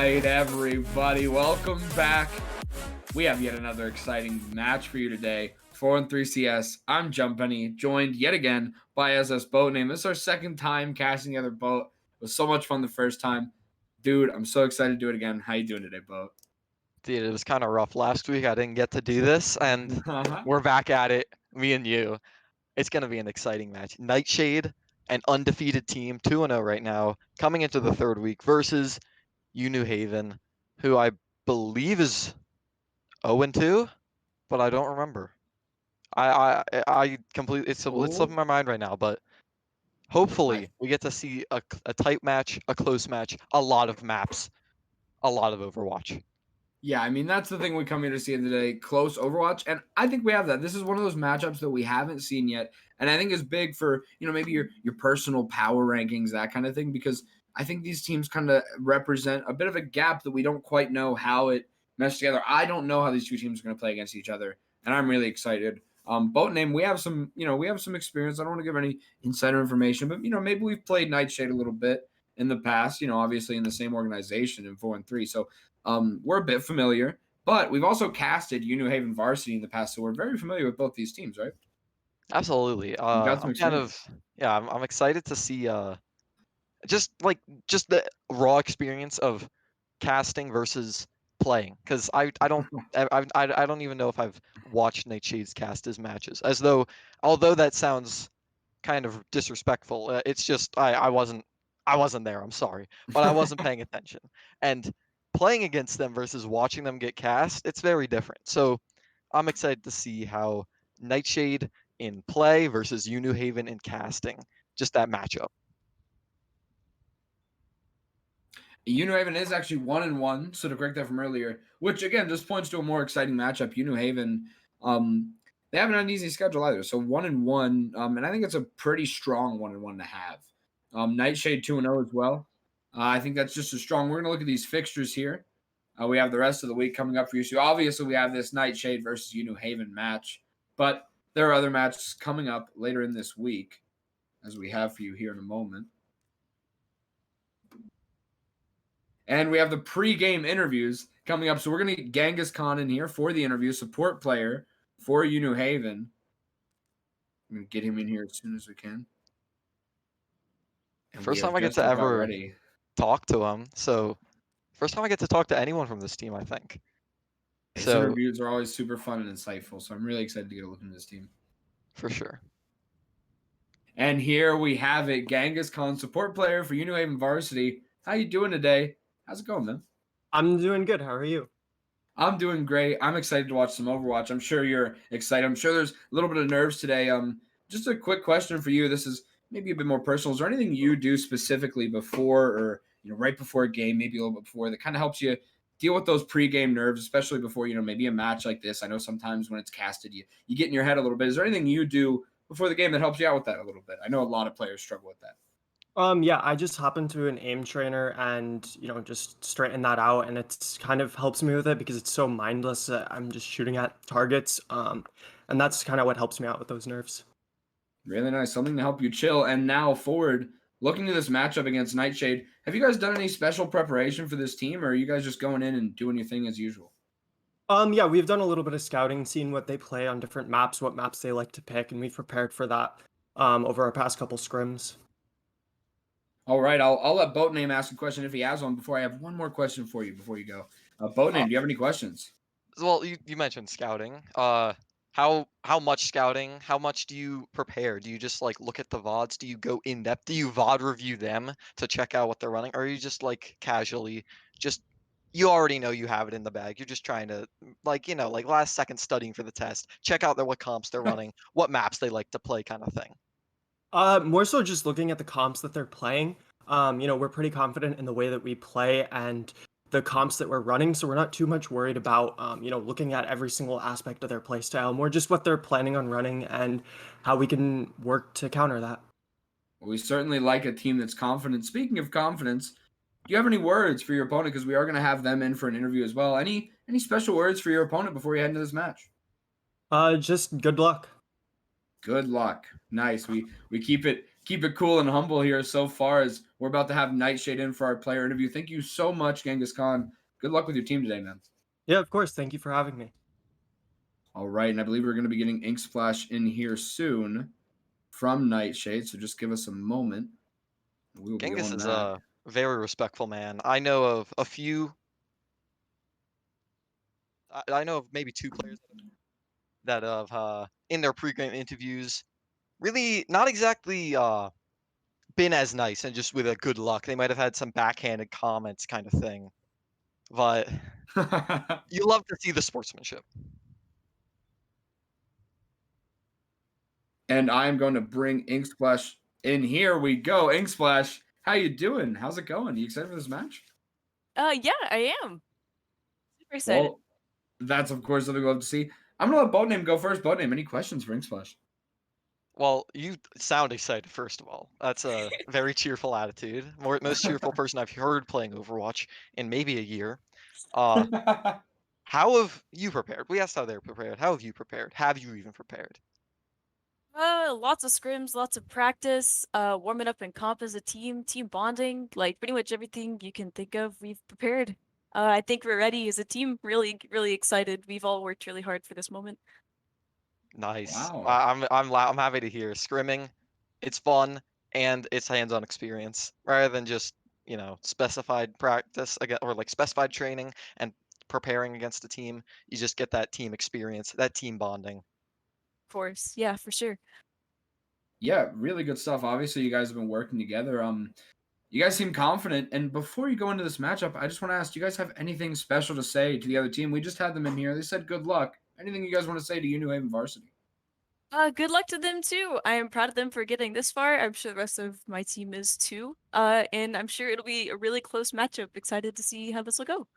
right, everybody, welcome back. We have yet another exciting match for you today. 4-3 CS. I'm Jumpany, joined yet again by SS Boat Name. This is our second time casting the other Boat. It was so much fun the first time. Dude, I'm so excited to do it again. How you doing today, Boat? Dude, it was kind of rough last week. I didn't get to do this, and we're back at it, me and you. It's going to be an exciting match. Nightshade, an undefeated team, 2-0 right now, coming into the third week versus UNew, who I believe is 0-2, but I don't remember. I completely it's slipping my mind right now, but hopefully we get to see a tight match, a close match, a lot of maps, a lot of Overwatch. Yeah, I mean, that's the thing we come here to see in the day, close Overwatch, and I think we have that. This is one of those matchups that we haven't seen yet, and I think is big for, maybe your personal power rankings, that kind of thing, because I think these teams kind of represent a bit of a gap that we don't quite know how it meshed together. I don't know how these two teams are going to play against each other, and I'm really excited. Boat Name, we have some experience. I don't want to give any insider information, but, maybe we've played Nightshade a little bit in the past, obviously in the same organization in 4-3, so we're a bit familiar, but we've also casted UNew Varsity in the past, so we're very familiar with both these teams, right? Absolutely. We've got some I'm kind experience. of yeah. I'm excited to see just the raw experience of casting versus playing because I don't even know if I've watched Nightshade's cast his matches. As though although that sounds kind of disrespectful, it's just I wasn't there. I'm sorry, but I wasn't paying attention. And playing against them versus watching them get cast, it's very different. So I'm excited to see how Nightshade in play versus UNew in casting. Just that matchup. UNew is actually 1-1, so to correct that from earlier, which again just points to a more exciting matchup. UNew they haven't had an easy schedule either, so 1-1, and I think it's a pretty strong 1-1 to have. Nightshade 2-0 as well. I think that's just as strong. We're gonna look at these fixtures here. We have the rest of the week coming up for you. So obviously we have this Nightshade versus UNew match, but there are other matches coming up later in this week, as we have for you here in a moment. And we have the pre-game interviews coming up. So we're going to get Genghis Khan in here for the interview, support player for UNew. I'm going to get him in here as soon as we can. And First time I get to ever talk to him. So first time I get to talk to anyone from this team, I think. His So interviews are always super fun and insightful. So I'm really excited to get a look into this team. for sure. And here we have it, Genghis Khan, support player for UNew Varsity. How you doing today? How's it going, man? I'm doing good. How are you? I'm doing great. I'm excited to watch some Overwatch. I'm sure you're excited. I'm sure there's a little bit of nerves today. Just a quick question for you. This is maybe a bit more personal. Is there anything you do specifically before or right before a game, maybe a little bit before, that kind of helps you deal with those pre-game nerves, especially before maybe a match like this? I know sometimes when it's casted, you get in your head a little bit. Is there anything you do before the game that helps you out with that a little bit? I know a lot of players struggle with that. Yeah, I just hop into an aim trainer and, just straighten that out, and it's kind of helps me with it because it's so mindless that I'm just shooting at targets. And that's kind of what helps me out with those nerves. Really nice. Something to help you chill. And now forward, looking to this matchup against Nightshade, have you guys done any special preparation for this team, or are you guys just going in and doing your thing as usual? Yeah, we've done a little bit of scouting, seeing what they play on different maps, what maps they like to pick, and we've prepared for that over our past couple scrims. All right, I'll let Boat Name ask a question if he has one before I have one more question for you before you go. Boat Name, do you have any questions? Well, you mentioned scouting. How much scouting? How much do you prepare? Do you just look at the VODs? Do you go in depth? Do you VOD review them to check out what they're running? Or are you just casually just you already know you have it in the bag. You're just trying to last second studying for the test, check out what comps they're running, what maps they like to play kind of thing. More so just looking at the comps that they're playing. We're pretty confident in the way that we play and the comps that we're running, so we're not too much worried about, looking at every single aspect of their play style, more just what they're planning on running and how we can work to counter that. Well, we certainly like a team that's confident. Speaking of confidence, do you have any words for your opponent? Because we are going to have them in for an interview as well. Any special words for your opponent before you head into this match? Just good luck. Good luck. Nice. We keep it keep it cool and humble here so far as we're about to have Nightshade in for our player interview. Thank you so much, Genghis Khan. Good luck with your team today, man. Yeah, of course. Thank you for having me. All right, and I believe we're going to be getting Ink Splash in here soon from Nightshade, so just give us a moment. We will be Genghis on is that. a very respectful man. I know of a few. I know of maybe 2 players that have in their pre-game interviews really not exactly been as nice and just with a good luck. They might have had some backhanded comments kind of thing. But you love to see the sportsmanship. And I'm going to bring Ink Splash in. Here we go. Ink Splash, how you doing? How's it going? You excited for this match? Yeah, I am. Super excited. Well, that's of course something we'll love to see. I'm gonna let Boatname go first. Boatname, any questions for Ink Splash? Well, you sound excited, first of all. That's a very cheerful attitude. Most cheerful person I've heard playing Overwatch in maybe a year. Uh, how have you prepared? We asked how they're prepared. How have you prepared? Have you even prepared? Lots of scrims, lots of practice, warming up in comp as a team bonding, like pretty much everything you can think of, we've prepared. I think we're ready as a team, really, really excited. We've all worked really hard for this moment. Nice. Wow. I'm happy to hear. Scrimming, it's fun and it's hands-on experience rather than just specified practice again or like specified training and preparing against a team. You just get that team experience, that team bonding. Of course, yeah, for sure. Yeah, really good stuff. Obviously, you guys have been working together. You guys seem confident. And before you go into this matchup, I just want to ask, do you guys have anything special to say to the other team? We just had them in here. They said good luck. Anything you guys want to say to UNew Varsity? Good luck to them too. I am proud of them for getting this far. I'm sure the rest of my team is too. And I'm sure it'll be a really close matchup. Excited to see how this will go.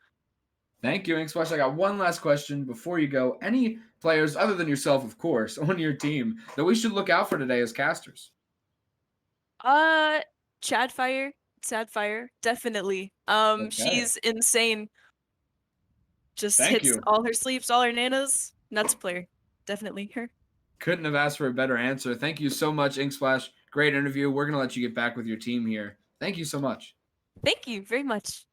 Thank you, Ink Splash. I got one last question before you go. Any players, other than yourself, of course, on your team that we should look out for today as casters? Chadfire, Sadfire, definitely. Okay. She's insane. Just Thank hits you. all her sleeps, all her nanas. Nuts player. Definitely her. Couldn't have asked for a better answer. Thank you so much, Ink Splash. Great interview. We're going to let you get back with your team here. Thank you so much. Thank you very much.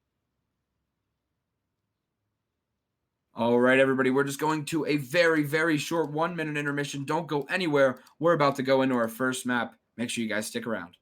All right, everybody. We're just going to a very, very short 1-minute intermission. Don't go anywhere. We're about to go into our first map. Make sure you guys stick around.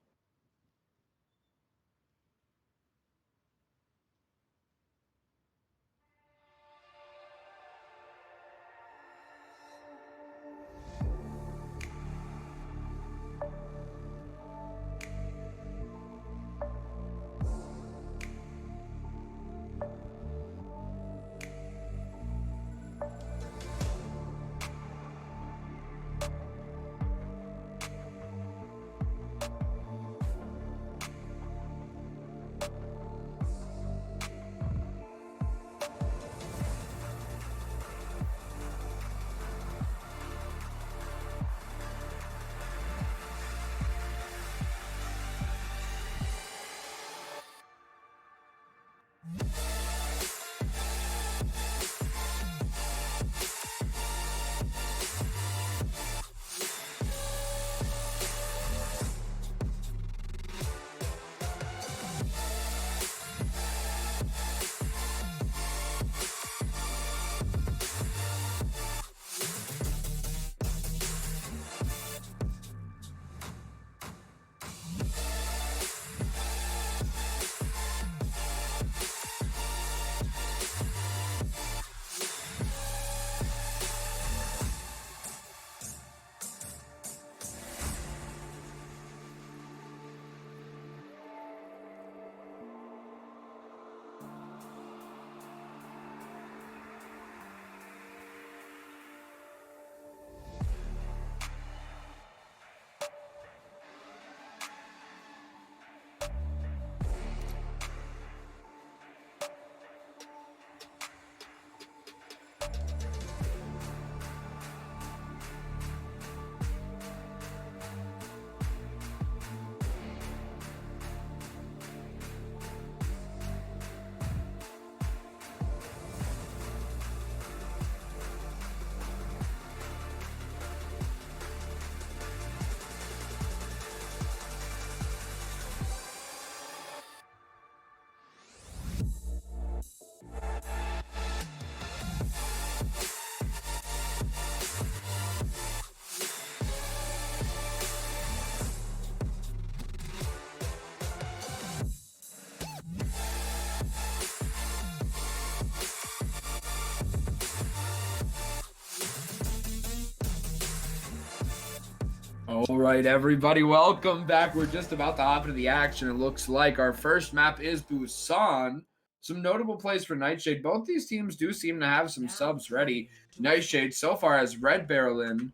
All right, everybody, welcome back. We're just about to hop into the action. It looks like our first map is Busan. Some notable plays for Nightshade. Both these teams do seem to have some subs ready. Nightshade so far has Red Barrel in.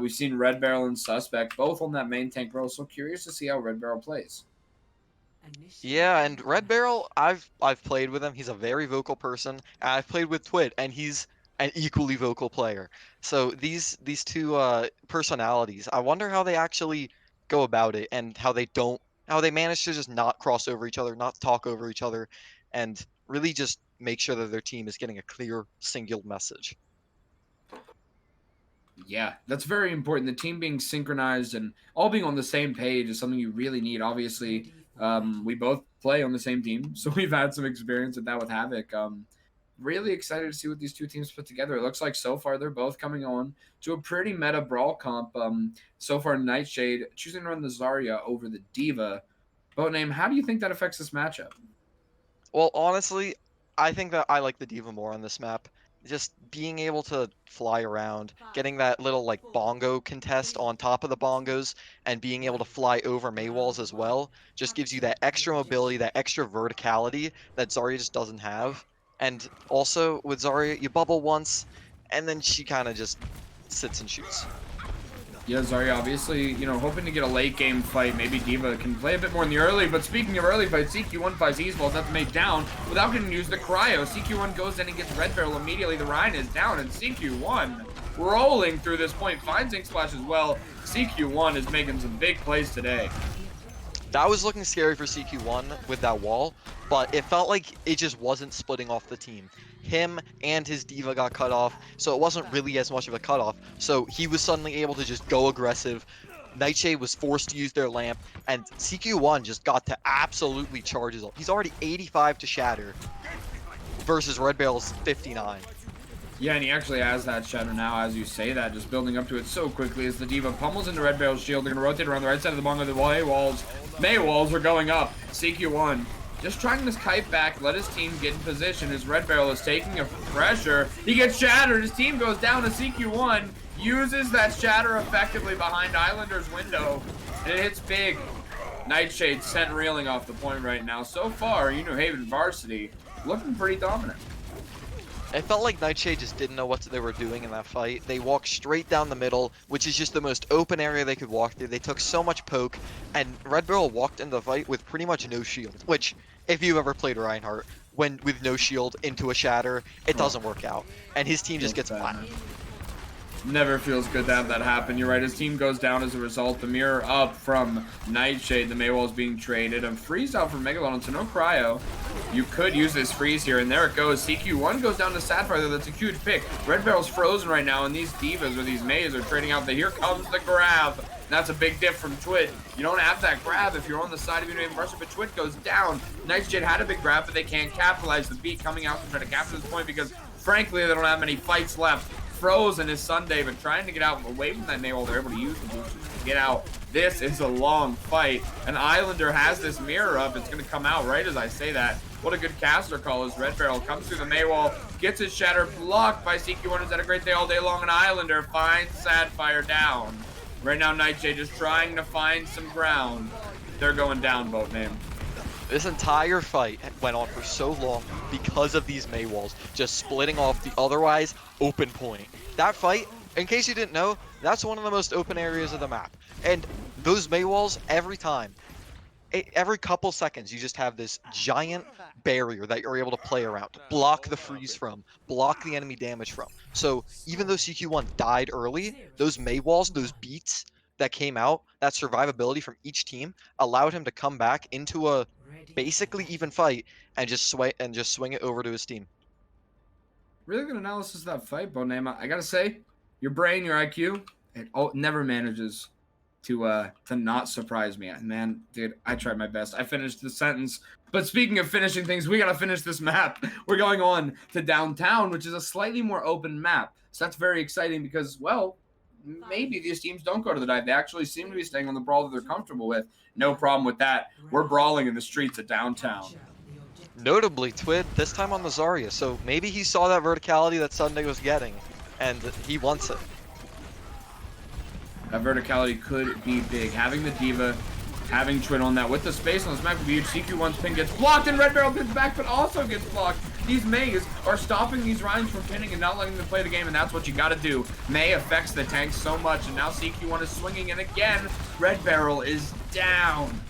We've seen Red Barrel and Suspect both on that main tank role, so curious to see how Red Barrel plays. Yeah, and Red Barrel, I've played with him. He's a very vocal person. And I've played with Twit, and he's an equally vocal player. So these two personalities, I wonder how they actually go about it and how they manage to just not cross over each other, not talk over each other, and really just make sure that their team is getting a clear, single message. Yeah, that's very important. The team being synchronized and all being on the same page is something you really need. Obviously, we both play on the same team, so we've had some experience with that with Havoc. Really excited to see what these two teams put together. It looks like so far they're both coming on to a pretty meta brawl comp. So far, Nightshade choosing to run the Zarya over the Diva. Boatname, how do you think that affects this matchup? Well, honestly, I think that I like the Diva more on this map. Just being able to fly around, getting that little like bongo contest on top of the bongos, and being able to fly over Maywalls as well, just gives you that extra mobility, that extra verticality that Zarya just doesn't have. And also with Zarya, you bubble once, and then she kind of just sits and shoots. Yeah, Zarya obviously, hoping to get a late game fight. Maybe Diva can play a bit more in the early, but speaking of early fights, CQ1 fights Esports, that's made down without getting to use the cryo. CQ1 goes in and gets Red Barrel immediately. The Ryan is down, and CQ1 rolling through this point, finds Ink Splash as well. CQ1 is making some big plays today. That was looking scary for CQ1 with that wall, but it felt like it just wasn't splitting off the team. Him and his Diva got cut off, so it wasn't really as much of a cutoff. So he was suddenly able to just go aggressive. Nightshade was forced to use their lamp, and CQ1 just got to absolutely charge his ult. He's already 85 to shatter versus Red Barrel's 59. Yeah, and he actually has that shatter now, as you say that, just building up to it so quickly as the Diva pummels into Red Barrel's shield. They're going to rotate around the right side of the bongo. The Maywalls are going up. CQ1 just trying this kite back, let his team get in position as Red Barrel is taking a pressure. He gets shattered. His team goes down to CQ1. Uses that shatter effectively behind Islander's window. And it hits big. Nightshade sent reeling off the point right now. So far, UNew Varsity looking pretty dominant. It felt like Nightshade just didn't know what they were doing in that fight. They walked straight down the middle, which is just the most open area they could walk through. They took so much poke, and Red Barrel walked into the fight with pretty much no shield, which, if you've ever played Reinhardt, when with no shield into a shatter, it doesn't work out. And his team just gets flattened. Never feels good to have that happen. You're right, his team goes down as a result. The mirror up from Nightshade. The Maywall's being traded. A freeze out from Megalodon, so no cryo. You could use this freeze here, and there it goes. CQ1 goes down to Sapphire. That's a huge pick. Red Barrel's frozen right now, and these Divas or these Mays are trading out. Here comes the grab. That's a big diff from Twit. You don't have that grab if you're on the side of UNew Varsity, but Twit goes down. Nightshade had a big grab, but they can't capitalize. The beat coming out to try to capture this point because, frankly, they don't have many fights left. Frozen is Sunday, but trying to get out away from that Maywall. They're able to use the boosters to get out. This is a long fight. An Islander has this mirror up. It's going to come out right as I say that. What a good caster call as Red Barrel comes through the Maywall, gets his shatter blocked by CQ1. Has had a great day all day long. An Islander finds Sapphire down. Right now, Nightshade just trying to find some ground. They're going down, Boatname. This entire fight went on for so long because of these Maywalls just splitting off the otherwise open point. That fight, in case you didn't know, that's one of the most open areas of the map. And those Maywalls, every time, every couple seconds, you just have this giant barrier that you're able to play around, block the freeze from, block the enemy damage from. So even though CQ1 died early, those Maywalls, those beats that came out, that survivability from each team allowed him to come back into a basically even fight and just swing it over to his team. Really good analysis of that fight, Boatname. I gotta say, your brain, your IQ, it never manages to not surprise me. Man, dude, I tried my best. I finished the sentence. But speaking of finishing things, we gotta finish this map. We're going on to downtown, which is a slightly more open map. So that's very exciting because, well, maybe these teams don't go to the dive. They actually seem to be staying on the brawl that they're comfortable with. No problem with that. We're brawling in the streets of downtown. Notably, Twid, this time on the Zarya, so maybe he saw that verticality that Sunday was getting, and he wants it. That verticality could be big. Having the Diva, having Twin on that with the space on this map could be huge. CQ1's pin gets blocked and Red Barrel pins back, but also gets blocked. These Mays are stopping these Ryans from pinning and not letting them play the game, and that's what you gotta do. May affects the tank so much, and now CQ1 is swinging, and again, Red Barrel is down.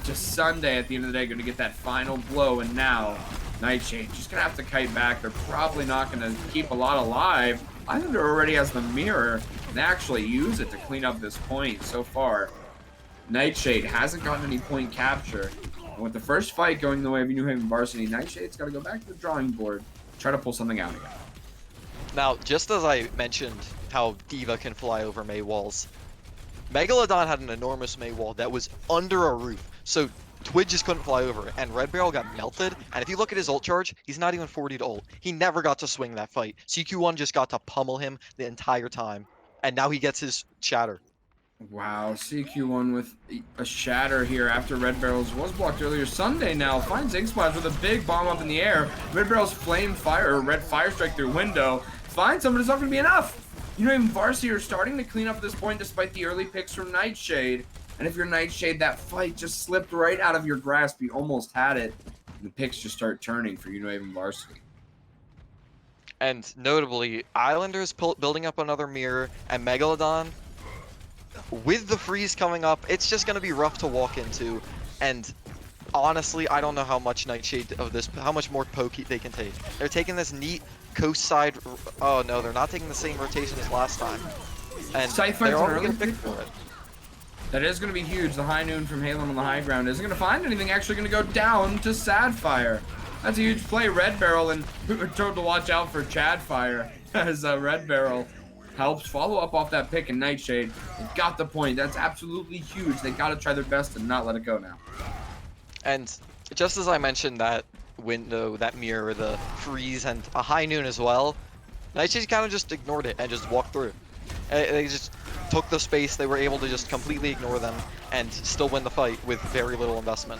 Just Sunday at the end of the day, gonna get that final blow, and now Nightshade just gonna have to kite back. They're probably not gonna keep a lot alive. Islander already has the mirror and actually use it to clean up this point so far. Nightshade hasn't gotten any point capture. And with the first fight going the way of New Haven Varsity, Nightshade's got to go back to the drawing board, try to pull something out again. Now, just as I mentioned how Diva can fly over May walls, Megalodon had an enormous May wall that was under a roof, so Twid just couldn't fly over it, and Red Barrel got melted, and if you look at his ult charge, he's not even 40 to ult. He never got to swing that fight. CQ1 just got to pummel him the entire time, and now he gets his shatter. Wow, CQ1 with a shatter here after Red Barrel's was blocked earlier. Sunday now finds Ink Splash with a big bomb up in the air. Red Barrel's flame fire, or red fire strike through window. Finds him, but it's not going to be enough. Even Varsity are starting to clean up at this point despite the early picks from Nightshade. And if you're Nightshade, that fight just slipped right out of your grasp. You almost had it. The picks just start turning for UNew Varsity. And notably, Islanders building up another mirror, and Megalodon, with the freeze coming up, it's just going to be rough to walk into. And honestly, I don't know how much Nightshade of this, how much more poke they can take. They're taking this neat coast side. Oh no, they're not taking the same rotation as last time. And they're already going to pick for it. That is going to be huge. The high noon from Halen on the high ground isn't going to find anything. Actually going to go down to Sadfire. That's a huge play. Red Barrel, and we were told to watch out for Chadfire as Red Barrel helps follow up off that pick, and Nightshade got the point. That's absolutely huge. They got to try their best to not let it go now. And just as I mentioned that window, that mirror, the freeze, and a high noon as well, Nightshade kind of just ignored it and just walked through. They just took the space. They were able to just completely ignore them and still win the fight with very little investment.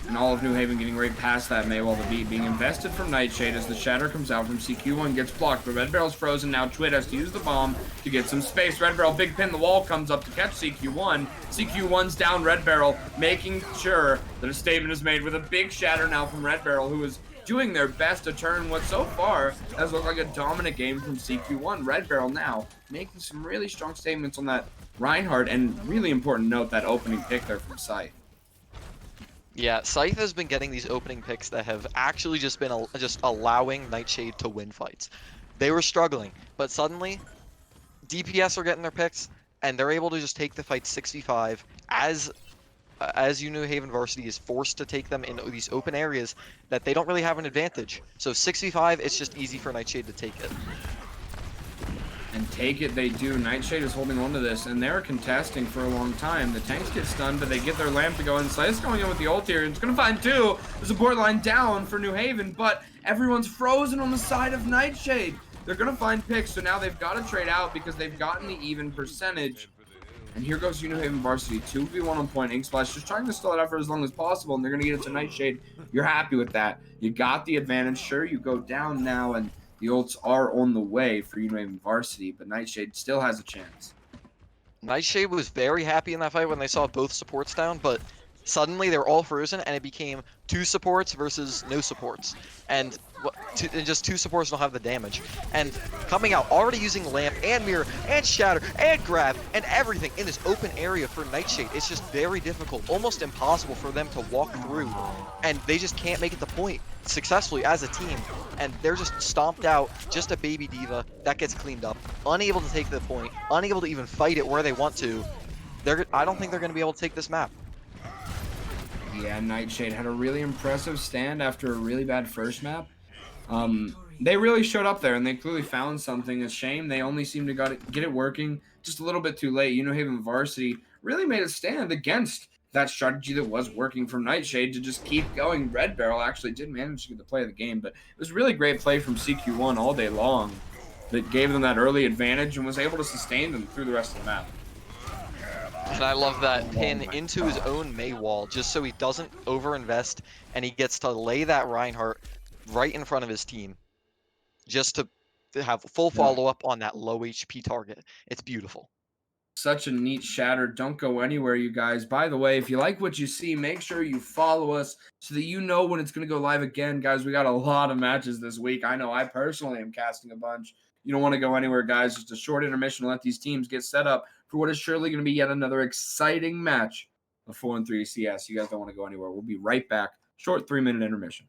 And all of New Haven getting right past that May while the beat being invested from Nightshade as the shatter comes out from CQ1 gets blocked, but Red Barrel's frozen. Now Twid has to use the bomb to get some space. Red Barrel big pin, the wall comes up to catch CQ1. CQ1's down. Red Barrel making sure that a statement is made with a big shatter now from Red Barrel, who is doing their best to turn what so far has looked like a dominant game from CQ1. Red Barrel now making some really strong statements on that Reinhardt, and really important note, that opening pick there from Scythe. Yeah, Scythe has been getting these opening picks that have actually just been just allowing Nightshade to win fights. They were struggling, but suddenly DPS are getting their picks, and they're able to just take the fight 65 as UNew Haven Varsity is forced to take them in these open areas that they don't really have an advantage. So 65, it's just easy for Nightshade to take it. And take it they do. Nightshade is holding on to this, and they're contesting for a long time. The tanks get stunned, but they get their lamp to go in. Slice going in with the ult here. It's going to find two. The support line down for New Haven, but everyone's frozen on the side of Nightshade. They're going to find picks, so now they've got to trade out because they've gotten the even percentage. And here goes UNew Haven Varsity, 2v1 on point. Ink Splash just trying to stall it out for as long as possible, and they're going to get it to Nightshade. You're happy with that. You got the advantage. Sure, you go down now, and the ults are on the way for UNew Haven Varsity, but Nightshade still has a chance. Nightshade was very happy in that fight when they saw both supports down, but suddenly they were all frozen, and it became 2 supports versus no supports. And just 2 supports don't have the damage. And coming out, already using Lamp and Mirror and Shatter and Grab and everything in this open area for Nightshade. It's just very difficult, almost impossible for them to walk through. And they just can't make it the point successfully as a team. And they're just stomped out, just a baby Diva that gets cleaned up, unable to take the point, unable to even fight it where they want to. I don't think they're going to be able to take this map. Yeah, Nightshade had a really impressive stand after a really bad first map. They really showed up there, and they clearly found something. A shame they only seemed to get it working just a little bit too late. UNew Haven Varsity really made a stand against that strategy that was working from Nightshade to just keep going. Red Barrel actually did manage to get the play of the game, but it was really great play from CQ1 all day long that gave them that early advantage and was able to sustain them through the rest of the map. And I love that pin into his own May wall, just so he doesn't overinvest, and he gets to lay that Reinhardt right in front of his team, just to have full follow-up on that low HP target. It's beautiful. Such a neat shatter. Don't go anywhere, you guys. By the way, if you like what you see, make sure you follow us so that you know when it's going to go live again. Guys, we got a lot of matches this week. I know I personally am casting a bunch. You don't want to go anywhere, guys. Just a short intermission to let these teams get set up for what is surely going to be yet another exciting match of 4-3 CS. You guys don't want to go anywhere. We'll be right back. Short 3-minute intermission.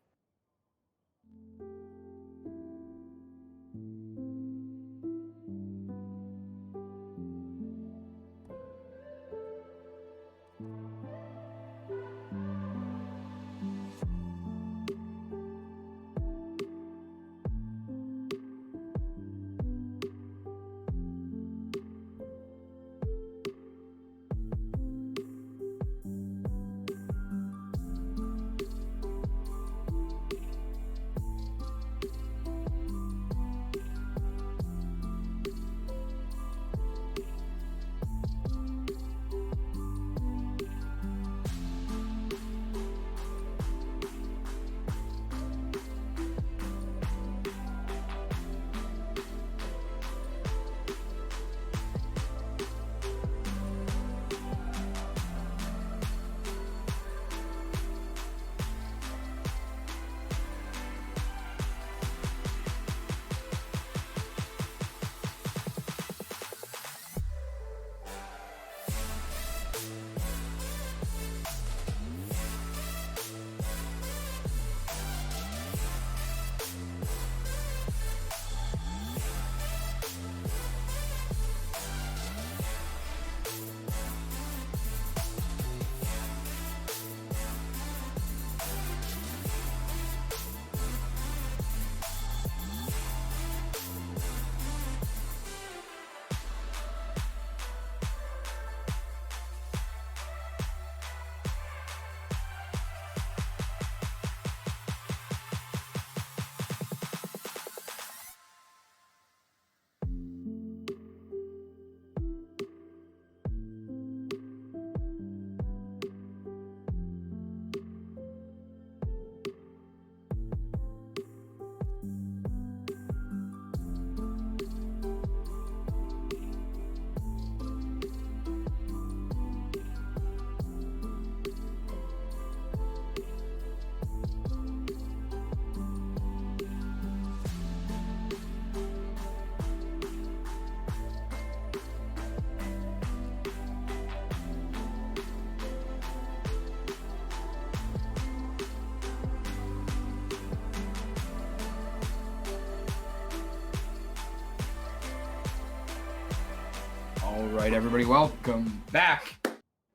All right, everybody, welcome back.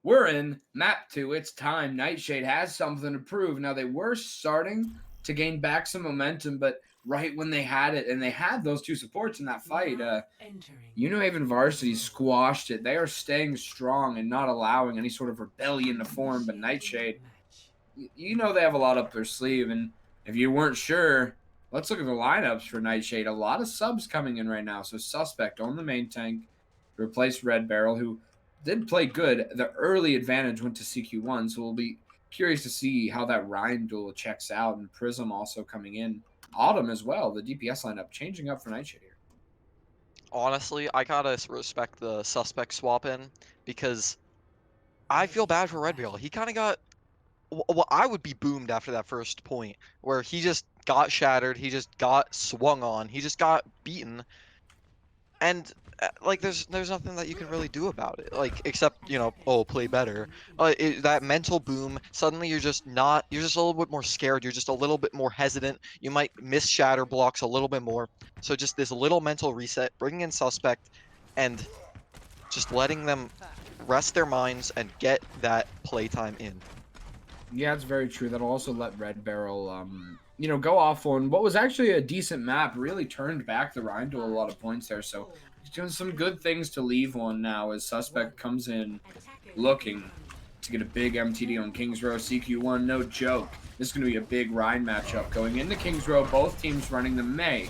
We're in map 2. It's time. Nightshade has something to prove. Now, they were starting to gain back some momentum, but right when they had it, and they had those two supports in that fight, UNew and Varsity squashed it. They are staying strong and not allowing any sort of rebellion to form, but Nightshade, you know they have a lot up their sleeve, and if you weren't sure, let's look at the lineups for Nightshade. A lot of subs coming in right now. So Suspect on the main tank, replaced Red Barrel, who did play good. The early advantage went to CQ1, so we'll be curious to see how that Ryan duel checks out. And Prism also coming in. Autumn as well, the DPS lineup changing up for Nightshade here. Honestly, I gotta respect the Suspect swap in because I feel bad for Red Barrel. He kind of got. Well, I would be boomed after that first point where he just got shattered. He just got swung on. He just got beaten. And like there's nothing that you can really do about it, like except play better. That mental boom, suddenly you're just a little bit more scared, you're just a little bit more hesitant, you might miss shatter blocks a little bit more. So just this little mental reset, bringing in Suspect and just letting them rest their minds and get that playtime in. Yeah, it's very true. That'll also let Red Barrel go off on what was actually a decent map. Really turned back the Rhine duel a lot of points there. So he's doing some good things to leave on now as Suspect comes in looking to get a big MTD on Kings Row. CQ1, no joke. This is going to be a big Rhine matchup going into Kings Row. Both teams running the May.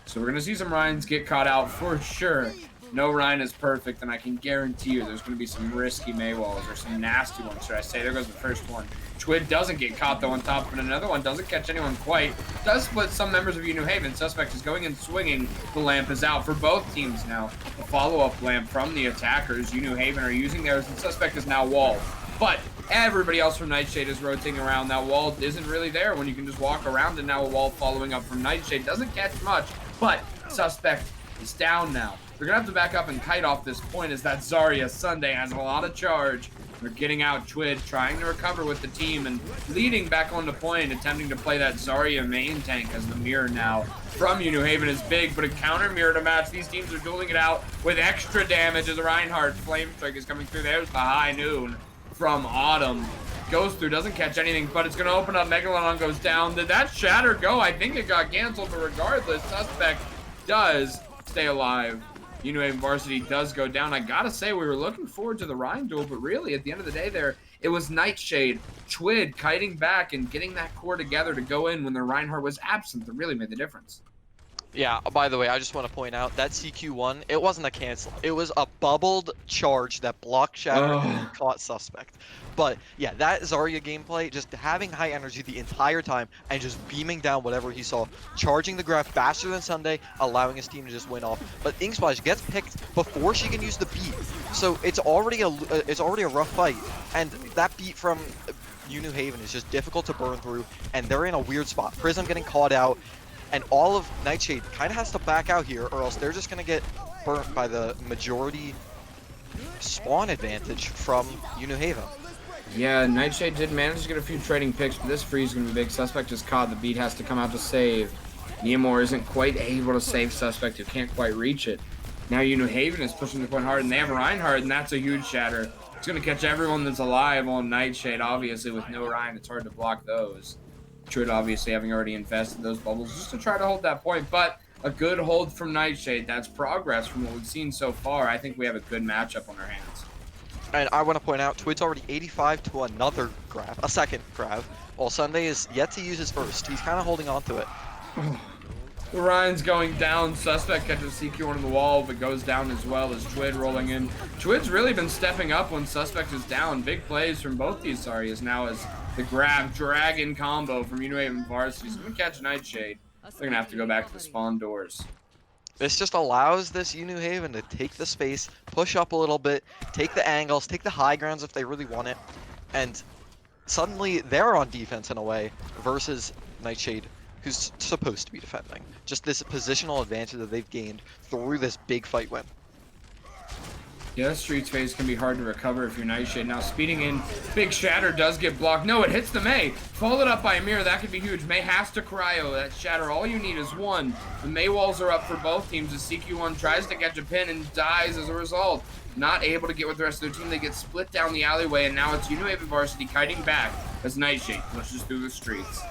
So we're going to see some Rhines get caught out for sure. No Ryan is perfect, and I can guarantee you there's going to be some risky Maywalls or some nasty ones, should I say. There goes the first one. Twid doesn't get caught, though, on top, but another one doesn't catch anyone quite. Does split some members of UNew Haven. Suspect is going and swinging. The lamp is out for both teams now. A follow-up lamp from the attackers. UNew Haven are using theirs, and Suspect is now walled. But everybody else from Nightshade is rotating around. That wall isn't really there when you can just walk around, and now a wall following up from Nightshade doesn't catch much, but Suspect is down now. They're going to have to back up and kite off this point as that Zarya Sunday has a lot of charge. They're getting out Twid, trying to recover with the team and leading back onto point, attempting to play that Zarya main tank as the mirror now from UNew Haven is big, but a counter mirror to match. These teams are dueling it out with extra damage as Reinhardt Flame Strike is coming through. There's the high noon from Autumn. Goes through, doesn't catch anything, but it's going to open up. Megalodon goes down. Did that shatter go? I think it got canceled, but regardless, Suspect does stay alive. UNew Haven Varsity does go down. I gotta say, we were looking forward to the Ryan duel, but really, at the end of the day there, it was Nightshade, Twid kiting back and getting that core together to go in when their Reinhardt was absent that really made the difference. Yeah, by the way, I just want to point out that CQ1, it wasn't a cancel. It was a bubbled charge that blocked Shatter and caught Suspect. But yeah, that Zarya gameplay, just having high energy the entire time and just beaming down whatever he saw, charging the graph faster than Sunday, allowing his team to just win off. But Inksplash gets picked before she can use the beat, so it's already a rough fight. And that beat from UNew Haven is just difficult to burn through, and they're in a weird spot. Prism getting caught out. And all of Nightshade kind of has to back out here, or else they're just going to get burnt by the majority spawn advantage from UNew Haven. Yeah, Nightshade did manage to get a few trading picks, but this freeze is going to be big. Suspect is caught. The beat has to come out to save. Niamor isn't quite able to save Suspect, who can't quite reach it. Now UNew Haven is pushing the point hard, and they have Reinhardt, and that's a huge shatter. It's going to catch everyone that's alive on Nightshade, obviously. With no Ryan, it's hard to block those. Twid obviously having already invested those bubbles just to try to hold that point, but a good hold from Nightshade. That's progress from what we've seen so far. I think we have a good matchup on our hands. And I want to point out, Twid's already 85 to another grab, a second grab, while Sunday is yet to use his first. He's kind of holding on to it. Ryan's going down. Suspect catches CQ on the wall, but goes down as well as Twid rolling in. Twid's really been stepping up when Suspect is down. Big plays from both these Zaryas now as the grab dragon combo from UNew Haven Varsity is going to catch Nightshade. They're going to have to go back to the spawn doors. This just allows this UNew Haven to take the space, push up a little bit, take the angles, take the high grounds if they really want it, and suddenly they're on defense in a way versus Nightshade, who's supposed to be defending. Just this positional advantage that they've gained through this big fight win. Yeah, Streets phase can be hard to recover if you're Nightshade. Now speeding in, big shatter does get blocked. No, it hits the May. Followed up by a mirror, that could be huge. May has to cryo that shatter. All you need is one. The May walls are up for both teams as CQ1 tries to catch a pin and dies as a result. Not able to get with the rest of their team. They get split down the alleyway, and now it's UNew Haven Varsity kiting back as Nightshade pushes through the streets.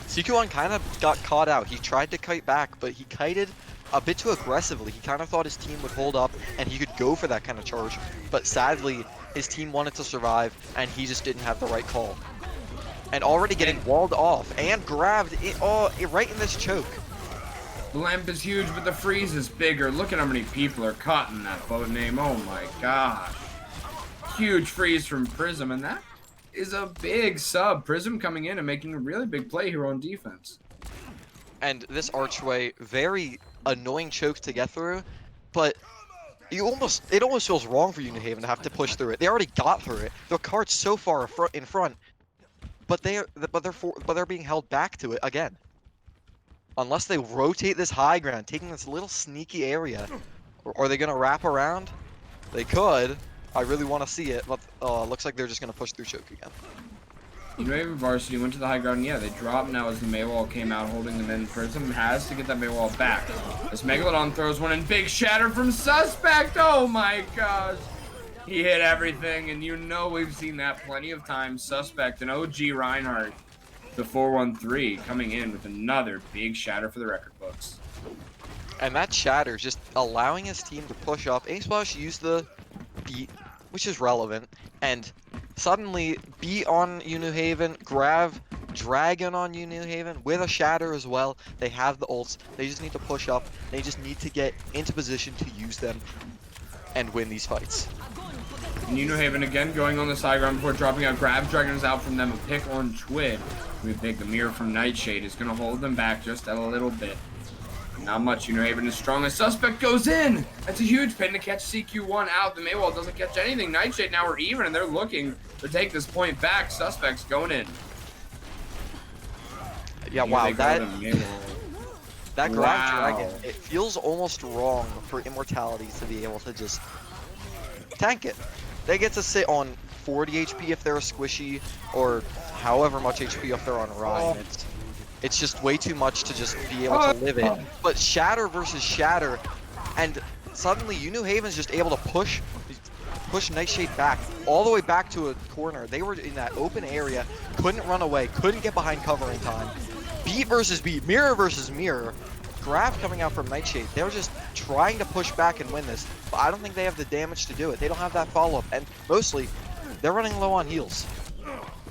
CQ1 kind of got caught out. He tried to kite back, but he kited a bit too aggressively. He kind of thought his team would hold up and he could go for that kind of charge, but sadly his team wanted to survive and he just didn't have the right call. And already getting walled off and grabbed right in this choke. The lamp is huge, but the freeze is bigger. Look at how many people are caught in that boat name. Oh my gosh. Huge freeze from Prism, and that is a big sub. Prism coming in and making a really big play here on defense. And this archway, very annoying choke to get through, but it almost feels wrong for UNew Haven to have to push through it. They already got through it. Their card's so far in front, but they're being held back to it again. Unless they rotate this high ground, taking this little sneaky area, or are they gonna wrap around? They could. I really want to see it, but looks like they're just gonna push through choke again. UNew Haven Varsity went to the high ground. Yeah, they dropped now as the Maywall came out holding them in. Prism has to get that Maywall back. As Megalodon throws one in, big shatter from Suspect. Oh my gosh. He hit everything, and you know we've seen that plenty of times. Suspect and OG Reinhardt, the 413, coming in with another big shatter for the record books. And that shatter just allowing his team to push up. Ace used the beat, which is relevant, and suddenly beat on UNew Haven, grab Dragon on UNew Haven with a Shatter as well. They have the ults. They just need to push up. They just need to get into position to use them and win these fights. And UNew Haven again going on the side ground before dropping out. Grab Dragon is out from them. A pick on Twid. We pick the mirror from Nightshade is going to hold them back just a little bit. Not much. UNew Haven is strong. A suspect goes in. That's a huge pin to catch CQ1 out. The Maywall doesn't catch anything. Nightshade now are even, and they're looking to take this point back. Suspects going in. Yeah, wow, that Grab Wow. Dragon, it feels almost wrong for Immortality to be able to just tank it. They get to sit on 40 HP if they're a squishy, or however much HP if they're on Ryan. It's just way too much to just be able to live it. But Shatter versus Shatter, and suddenly UNew Haven's just able to push Nightshade back, all the way back to a corner. They were in that open area, couldn't run away, couldn't get behind cover in time. Beat versus beat, mirror versus mirror. Grab coming out from Nightshade. They were just trying to push back and win this, but I don't think they have the damage to do it. They don't have that follow-up, and mostly, they're running low on heals.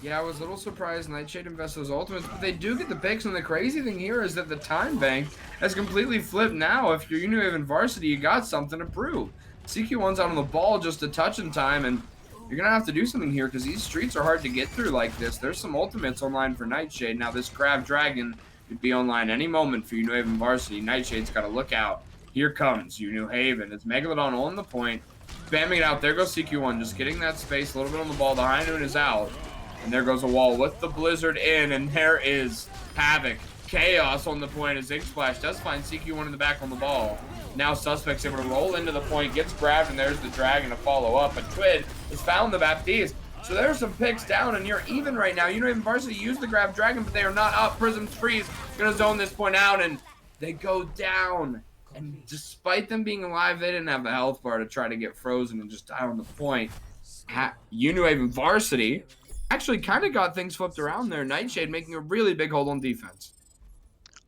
Yeah, I was a little surprised Nightshade invests those ultimates, but they do get the picks, and the crazy thing here is that the time bank has completely flipped now. If you're UNew Haven Varsity, you got something to prove. CQ1's out on the ball just a touch in time, and you're going to have to do something here because these streets are hard to get through like this. There's some ultimates online for Nightshade. Now, this Grab Dragon could be online any moment for UNew Haven Varsity. Nightshade's got to look out. Here comes UNew Haven. It's Megalodon on the point, spamming it out. There goes CQ1, just getting that space, a little bit on the ball. The high noon is out. And there goes a wall with the Blizzard in, and there is Havoc. Chaos on the point. A Zig Splash does find CQ1 in the back on the ball. Now Suspect's able to roll into the point, gets grabbed, and there's the Dragon to follow up. But Twid has found the Baptiste. So there's some picks down, and you're even right now. UNew Haven Varsity used the Grab Dragon, but they are not up. Prism's freeze, gonna zone this point out, and they go down. And despite them being alive, they didn't have the health bar to try to get frozen and just die on the point. UNew Haven Varsity actually kind of got things flipped around there. Nightshade making a really big hold on defense.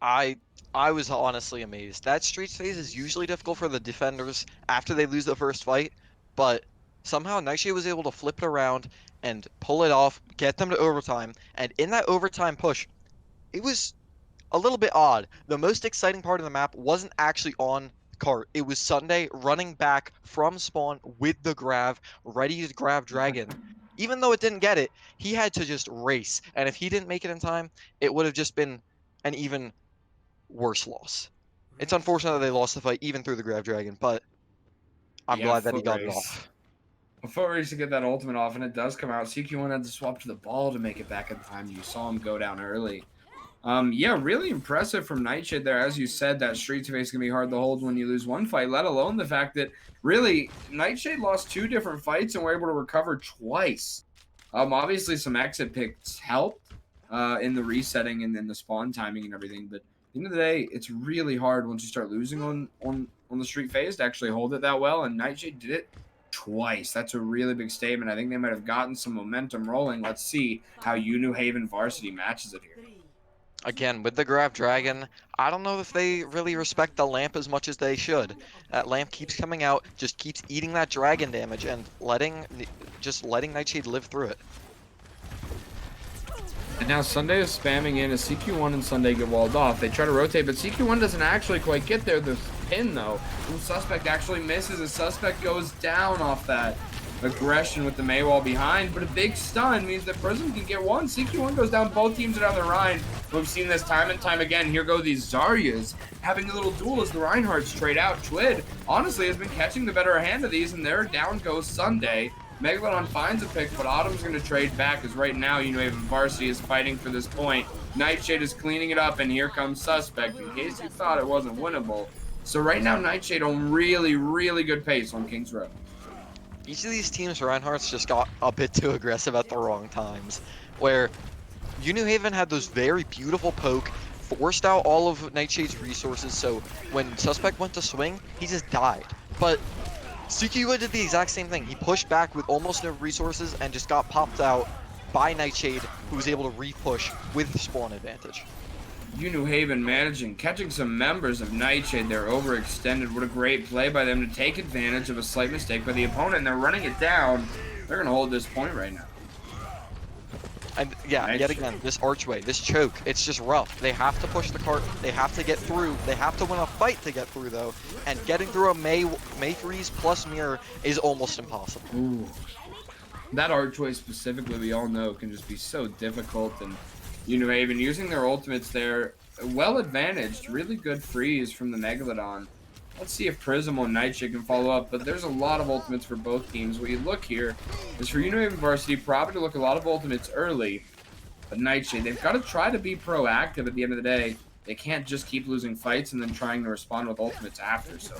I was honestly amazed. That street phase is usually difficult for the defenders after they lose the first fight, but somehow Nightshade was able to flip it around and pull it off, get them to overtime, and in that overtime push, it was a little bit odd. The most exciting part of the map wasn't actually on cart. It was Sunday running back from spawn with the Grav, ready to grab Dragon. Even though it didn't get it, he had to just race, and if he didn't make it in time, it would have just been an even worse loss. It's unfortunate that they lost the fight even through the Grab Dragon, but I'm glad that he got it off. A foot race to get that ultimate off, and it does come out. CQ1 had to swap to the ball to make it back in time. You saw him go down early. Yeah, really impressive from Nightshade there. As you said, that street face can be hard to hold when you lose one fight, let alone the fact that really Nightshade lost 2 different fights and were able to recover twice. Obviously some exit picks helped in the resetting and then the spawn timing and everything, but at the end of the day, it's really hard once you start losing on the street phase to actually hold it that well, and Nightshade did it twice. That's a really big statement. I think they might have gotten some momentum rolling. Let's see how UNew Haven Varsity matches it here. Again, with the Grab Dragon, I don't know if they really respect the lamp as much as they should. That lamp keeps coming out, just keeps eating that dragon damage and letting Nightshade live through it. And now Sunday is spamming in as CQ1 and Sunday get walled off. They try to rotate, but CQ1 doesn't actually quite get there. The pin, though. And Suspect actually misses. A Suspect goes down off that aggression with the Maywall behind, but a big stun means that Prism can get one. CQ1 goes down, both teams are down the Rhine. We've seen this time and time again. Here go these Zaryas having a little duel as the Reinhardt straight out. Twid honestly has been catching the better hand of these, and there down goes Sunday. Megalodon finds a pick, but Autumn's going to trade back, as right now UNew Haven Varsity is fighting for this point. Nightshade is cleaning it up, and here comes Suspect, in case you thought it wasn't winnable. So right now, Nightshade on really, really good pace on Kings Row. Each of these teams, Reinhardt's just got a bit too aggressive at the wrong times, where UNew Haven had those very beautiful poke, forced out all of Nightshade's resources, so when Suspect went to swing, he just died. But CQ1 did the exact same thing. He pushed back with almost no resources and just got popped out by Nightshade, who was able to re-push with spawn advantage. UNew Haven managing, catching some members of Nightshade. They're overextended. What a great play by them to take advantage of a slight mistake by the opponent, and they're running it down. They're going to hold this point right now. And Yeah, Nice yet shit. again, this archway, this choke, it's just rough. They have to push the cart, they have to get through, they have to win a fight to get through though, and getting through a May freeze plus mirror is almost impossible. Ooh. That archway specifically, we all know, can just be so difficult, and UNew even using their ultimates there, well advantaged, really good freeze from the Megalodon. Let's see if Prism or Nightshade can follow up, but there's a lot of ultimates for both teams. What you look here is for UNew and Varsity, probably to look a lot of ultimates early, but Nightshade, they've got to try to be proactive at the end of the day. They can't just keep losing fights and then trying to respond with ultimates after. So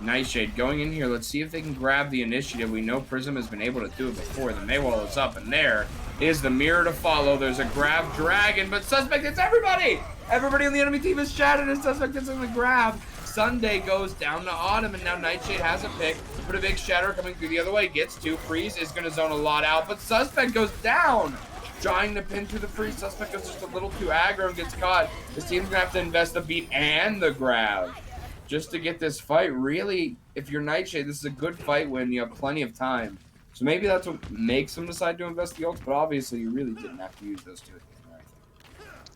Nightshade going in here. Let's see if they can grab the initiative. We know Prism has been able to do it before. The Maywall is up, and there is the mirror to follow. There's a grab dragon, but Suspect hits everybody. Everybody on the enemy team is shattered, and Suspect gets on the grab. Sunday goes down to Autumn, and now Nightshade has a pick. But a big shatter coming through the other way. Gets two. Freeze is going to zone a lot out, but Suspect goes down. Trying to pin through the free. Suspect is just a little too aggro and gets caught. This team's gonna have to invest the beat and the grab just to get this fight. Really, if you're Nightshade, this is a good fight win. You have plenty of time. So maybe that's what makes them decide to invest the ults, but obviously you really didn't have to use those two at the end.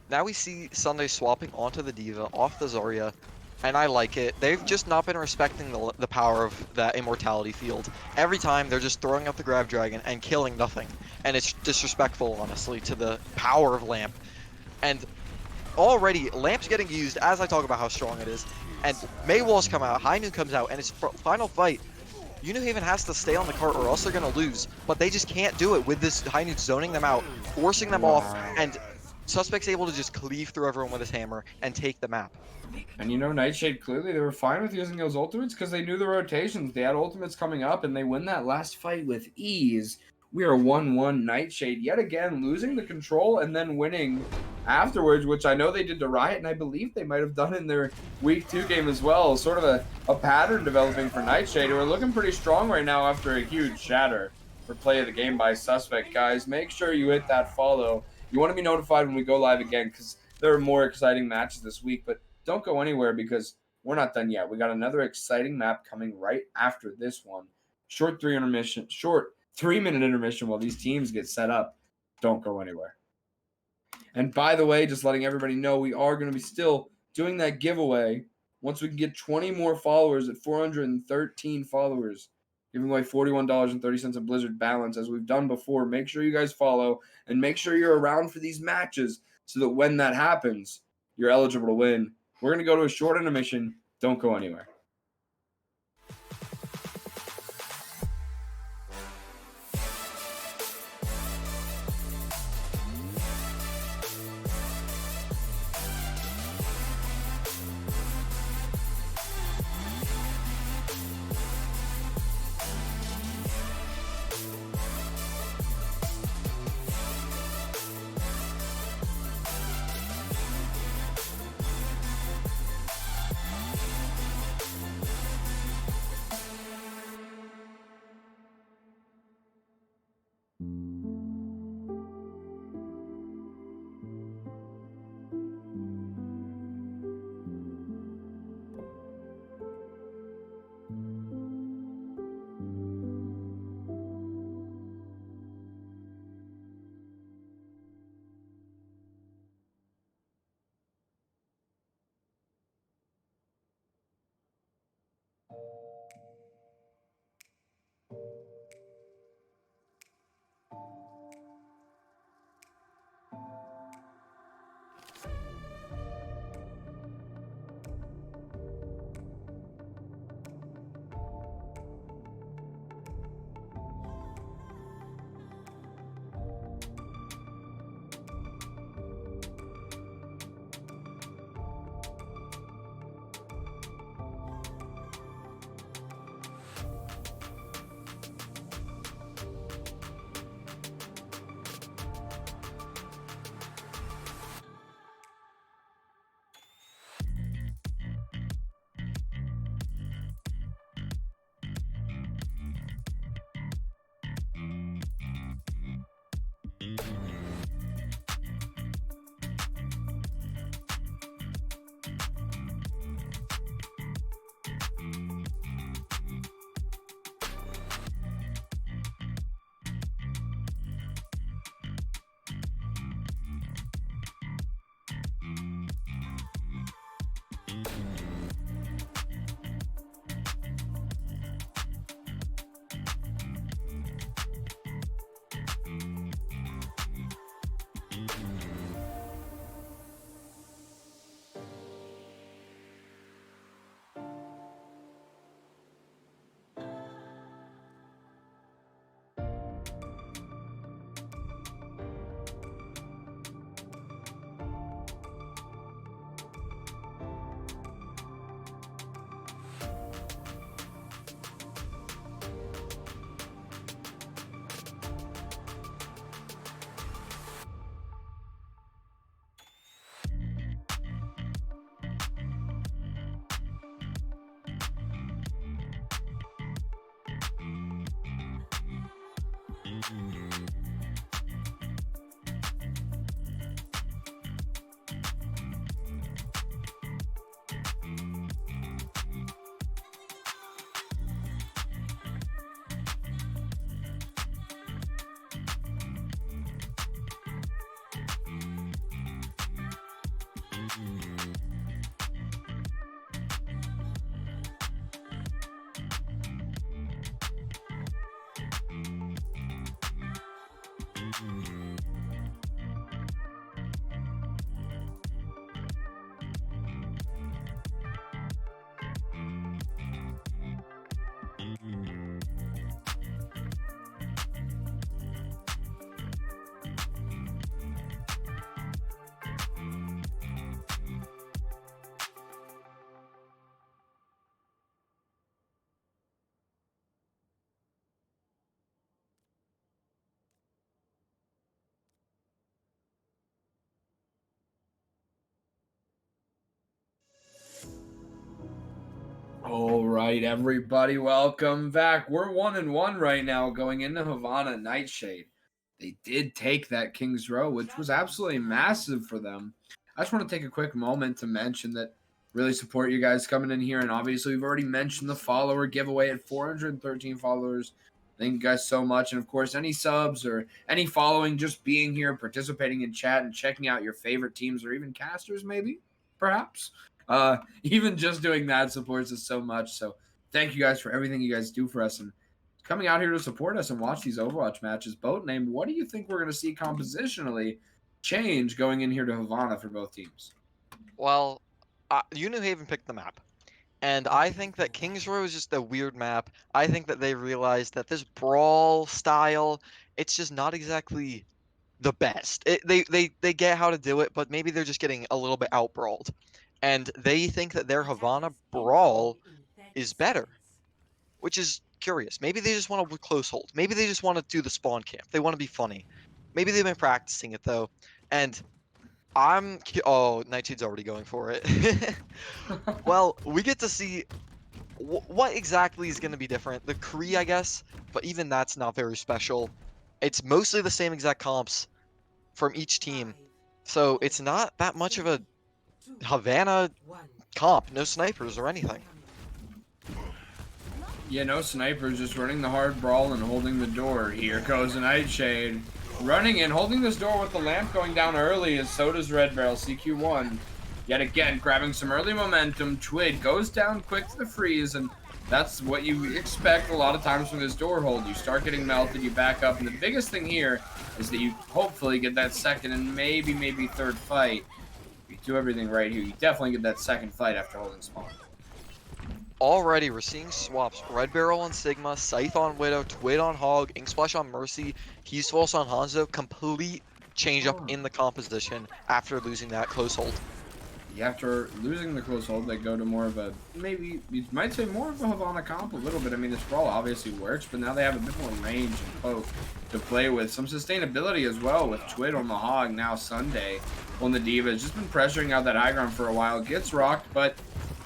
Now we see Sunday swapping onto the Diva, off the Zarya, and I like it. They've just not been respecting the power of that immortality field. Every time they're just throwing out the grab dragon and killing nothing. And it's disrespectful, honestly, to the power of Lamp. And already, Lamp's getting used as I talk about how strong it is. And Maywall's come out, High Noon comes out, and it's final fight. UNew Haven has to stay on the cart or else they're going to lose. But they just can't do it with this High Noon zoning them out, forcing them off, and Suspect's able to just cleave through everyone with his hammer and take the map. And you know, Nightshade, clearly they were fine with using those ultimates because they knew the rotations. They had ultimates coming up, and they win that last fight with ease. We are 1-1 Nightshade, yet again, losing the control and then winning afterwards, which I know they did to Riot, and I believe they might have done in their Week 2 game as well. Sort of a pattern developing for Nightshade, who are looking pretty strong right now after a huge shatter for play of the game by Suspect. Guys, make sure you hit that follow. You want to be notified when we go live again because there are more exciting matches this week, but don't go anywhere because we're not done yet. We got another exciting map coming right after this one. Short 3-minute intermission while these teams get set up. Don't go anywhere. And by the way, just letting everybody know, we are going to be still doing that giveaway once we can get 20 more followers at 413 followers. Giving away $41.30 of Blizzard balance as we've done before. Make sure you guys follow and make sure you're around for these matches so that when that happens, you're eligible to win. We're going to go to a short intermission. Don't go anywhere. All right, everybody, welcome back. We're 1-1 right now going into Havana Nightshade. They did take that King's Row, which was absolutely massive for them. I just want to take a quick moment to mention that really support you guys coming in here. And obviously, we've already mentioned the follower giveaway at 413 followers. Thank you guys so much. And of course, any subs or any following, just being here, participating in chat, and checking out your favorite teams or even casters, maybe, perhaps. Even just doing that supports us so much. So thank you guys for everything you guys do for us and coming out here to support us and watch these Overwatch matches. Boat name, what do you think we're going to see compositionally change going in here to Havana for both teams? Well, UNew Haven picked the map. And I think that Kings Row is just a weird map. I think that they realized that this brawl style, it's just not exactly the best. They get how to do it, but maybe they're just getting a little bit outbrawled. And they think that their Havana brawl is better, which is curious. Maybe they just want to close hold. Maybe they just want to do the spawn camp. They want to be funny. Maybe they've been practicing it though. And oh, Nightshade's already going for it. Well, we get to see what exactly is going to be different. The Kree, I guess, but even that's not very special. It's mostly the same exact comps from each team, so it's not that much of a Havana comp. No snipers or anything. Yeah, no snipers, just running the hard brawl and holding the door. Here goes a Nightshade. Running in, holding this door with the lamp going down early, as so does Red Barrel, CQ1. Yet again, grabbing some early momentum. Twid goes down quick to the freeze, and that's what you expect a lot of times from this door hold. You start getting melted, you back up, and the biggest thing here is that you hopefully get that second and maybe third fight. If you do everything right here, you definitely get that second fight after holding spawn. Already, we're seeing swaps. Red Barrel on Sigma, Scythe on Widow, Twid on Hog, Inksplash on Mercy, He's False on Hanzo. Complete change up in the composition after losing that close hold. Yeah, after losing the close hold, they go to more of a, maybe, you might say more of a Havana comp a little bit. I mean, this brawl obviously works, but now they have a bit more range and poke to play with. Some sustainability as well with Twid on the Hog, now Sunday on the D.Va. Has just been pressuring out that high ground for a while. Gets rocked, but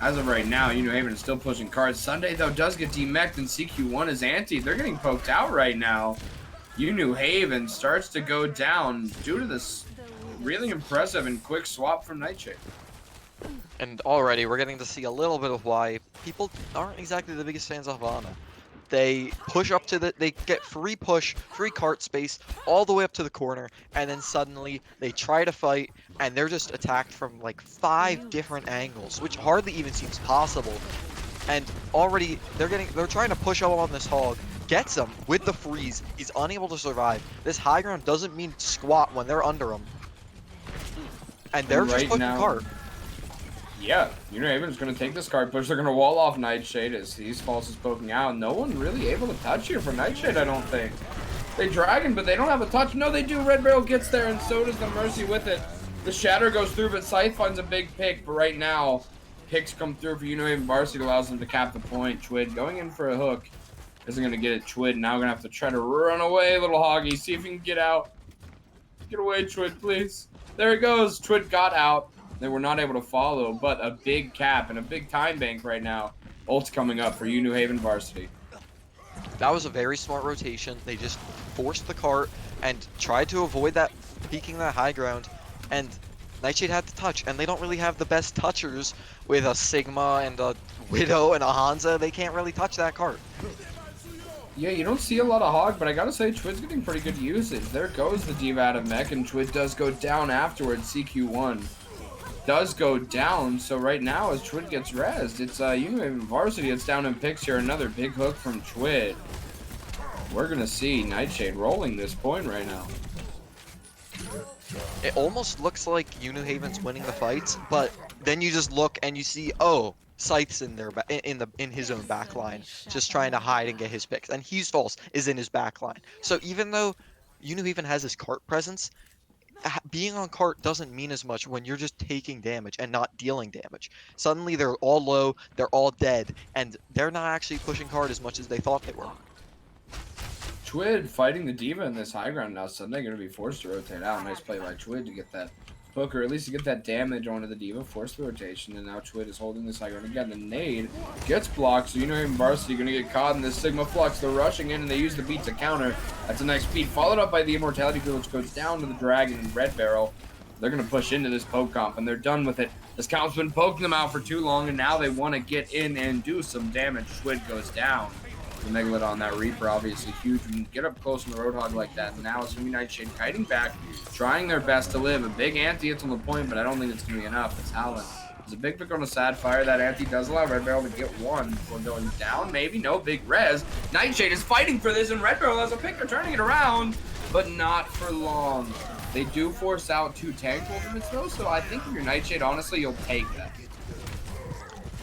as of right now, UNew Haven is still pushing cards. Sunday, though, does get demeched, and CQ1 is anti. They're getting poked out right now. UNew Haven starts to go down due to this really impressive and quick swap from Nightshade. And already, we're getting to see a little bit of why people aren't exactly the biggest fans of Havana. They push up to they get free push, free cart space, all the way up to the corner, and then suddenly they try to fight, and they're just attacked from like 5 different angles, which hardly even seems possible. And already, they're trying to push up on this Hog, gets him with the freeze, he's unable to survive. This high ground doesn't mean squat when they're under him. And they're just pushing cart. Yeah, UNew Haven's going to take this card push. They're going to wall off Nightshade as He's False is poking out. No one really able to touch here from Nightshade, I don't think. They Dragon, but they don't have a touch. No, they do. Red Barrel gets there, and so does the Mercy with it. The Shatter goes through, but Scythe finds a big pick. But right now, picks come through for UNew Haven Varsity, allows them to cap the point. Twid going in for a hook. Isn't going to get it. Twid now going to have to try to run away, little Hoggy. See if he can get out. Get away, Twid, please. There he goes. Twid got out. They were not able to follow, but a big cap and a big time bank right now. Ult's coming up for UNew Haven Varsity. That was a very smart rotation. They just forced the cart and tried to avoid that peeking that high ground, and Nightshade had to touch, and they don't really have the best touchers with a Sigma and a Widow and a Hanzo. They can't really touch that cart. Yeah, you don't see a lot of Hog, but I gotta say, Chwid's getting pretty good usage. There goes the Diva out of mech, and Chwid does go down afterwards. CQ1 does go down, so right now, as Chwid gets rezzed, it's UNew Varsity that's down in picks here. Another big hook from Chwid. We're gonna see Nightshade rolling this point right now. It almost looks like UNew winning the fights, but then you just look and you see, oh, Scythe's in there in his own backline, just trying to hide and get his picks, and He's False is in his backline. So even though UNew has his cart presence, being on cart doesn't mean as much when you're just taking damage and not dealing damage. Suddenly they're all low, they're all dead, and they're not actually pushing cart as much as they thought they were. Chwid fighting the Diva in this high ground now. Suddenly going to be forced to rotate out. Nice play by Chwid to get that hook, or at least to get that damage onto the Diva. Forced the rotation, and now Chwid is holding this high ground again. The nade gets blocked, so UNew Varsity going to get caught in this Sigma Flux. They're rushing in, and they use the beat to counter. That's a nice beat, followed up by the Immortality Field, which goes down to the Dragon and Red Barrel. They're going to push into this poke comp, and they're done with it. This comp's been poking them out for too long, and now they want to get in and do some damage. Chwid goes down. The Megalith on that Reaper, obviously huge. When you get up close on the Roadhog like that, and now it's going to be Nightshade kiting back, trying their best to live. A big anti hits on the point, but I don't think it's going to be enough. It's Howland. There's a big pick on a sad fire. That anti does allow Red Barrel to get one before going down. Maybe no big res. Nightshade is fighting for this, and Red Barrel has a pick. They're turning it around, but not for long. They do force out 2 tank ultimates though, so I think if you're Nightshade, honestly, you'll take that.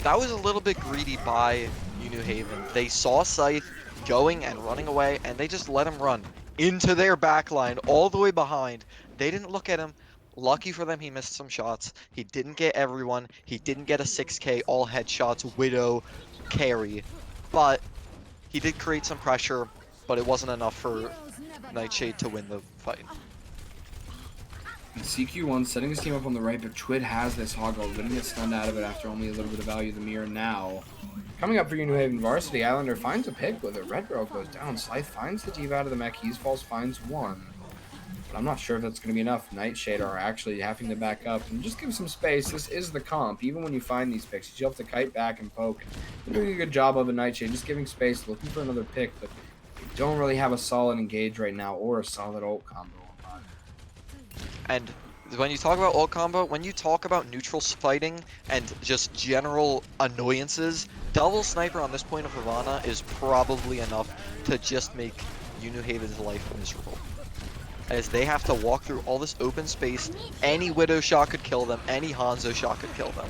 That was a little bit greedy by UNew. They saw Scythe going and running away, and they just let him run into their backline all the way behind. They didn't look at him. Lucky for them, he missed some shots. He didn't get everyone. He didn't get a 6K all headshots Widow carry, but he did create some pressure, but it wasn't enough for Nightshade to win the fight. And CQ1 setting his team up on the right, but Chwid has this Hoggle. Going to get stunned out of it after only a little bit of value of the mirror now. Coming up for UNew Varsity, Islander finds a pick with it. Red Barrel goes down. Scythe finds the Diva out of the mech. He's False finds one. But I'm not sure if that's going to be enough. Nightshade are actually having to back up and just give some space. This is the comp. Even when you find these picks, you have to kite back and poke. They're doing a good job of a Nightshade, just giving space, looking for another pick, but they don't really have a solid engage right now or a solid ult combo. And when you talk about ult combo, when you talk about neutral fighting and just general annoyances, double sniper on this point of Havana is probably enough to just make UNew's life miserable. As they have to walk through all this open space, any Widow shot could kill them, any Hanzo shot could kill them.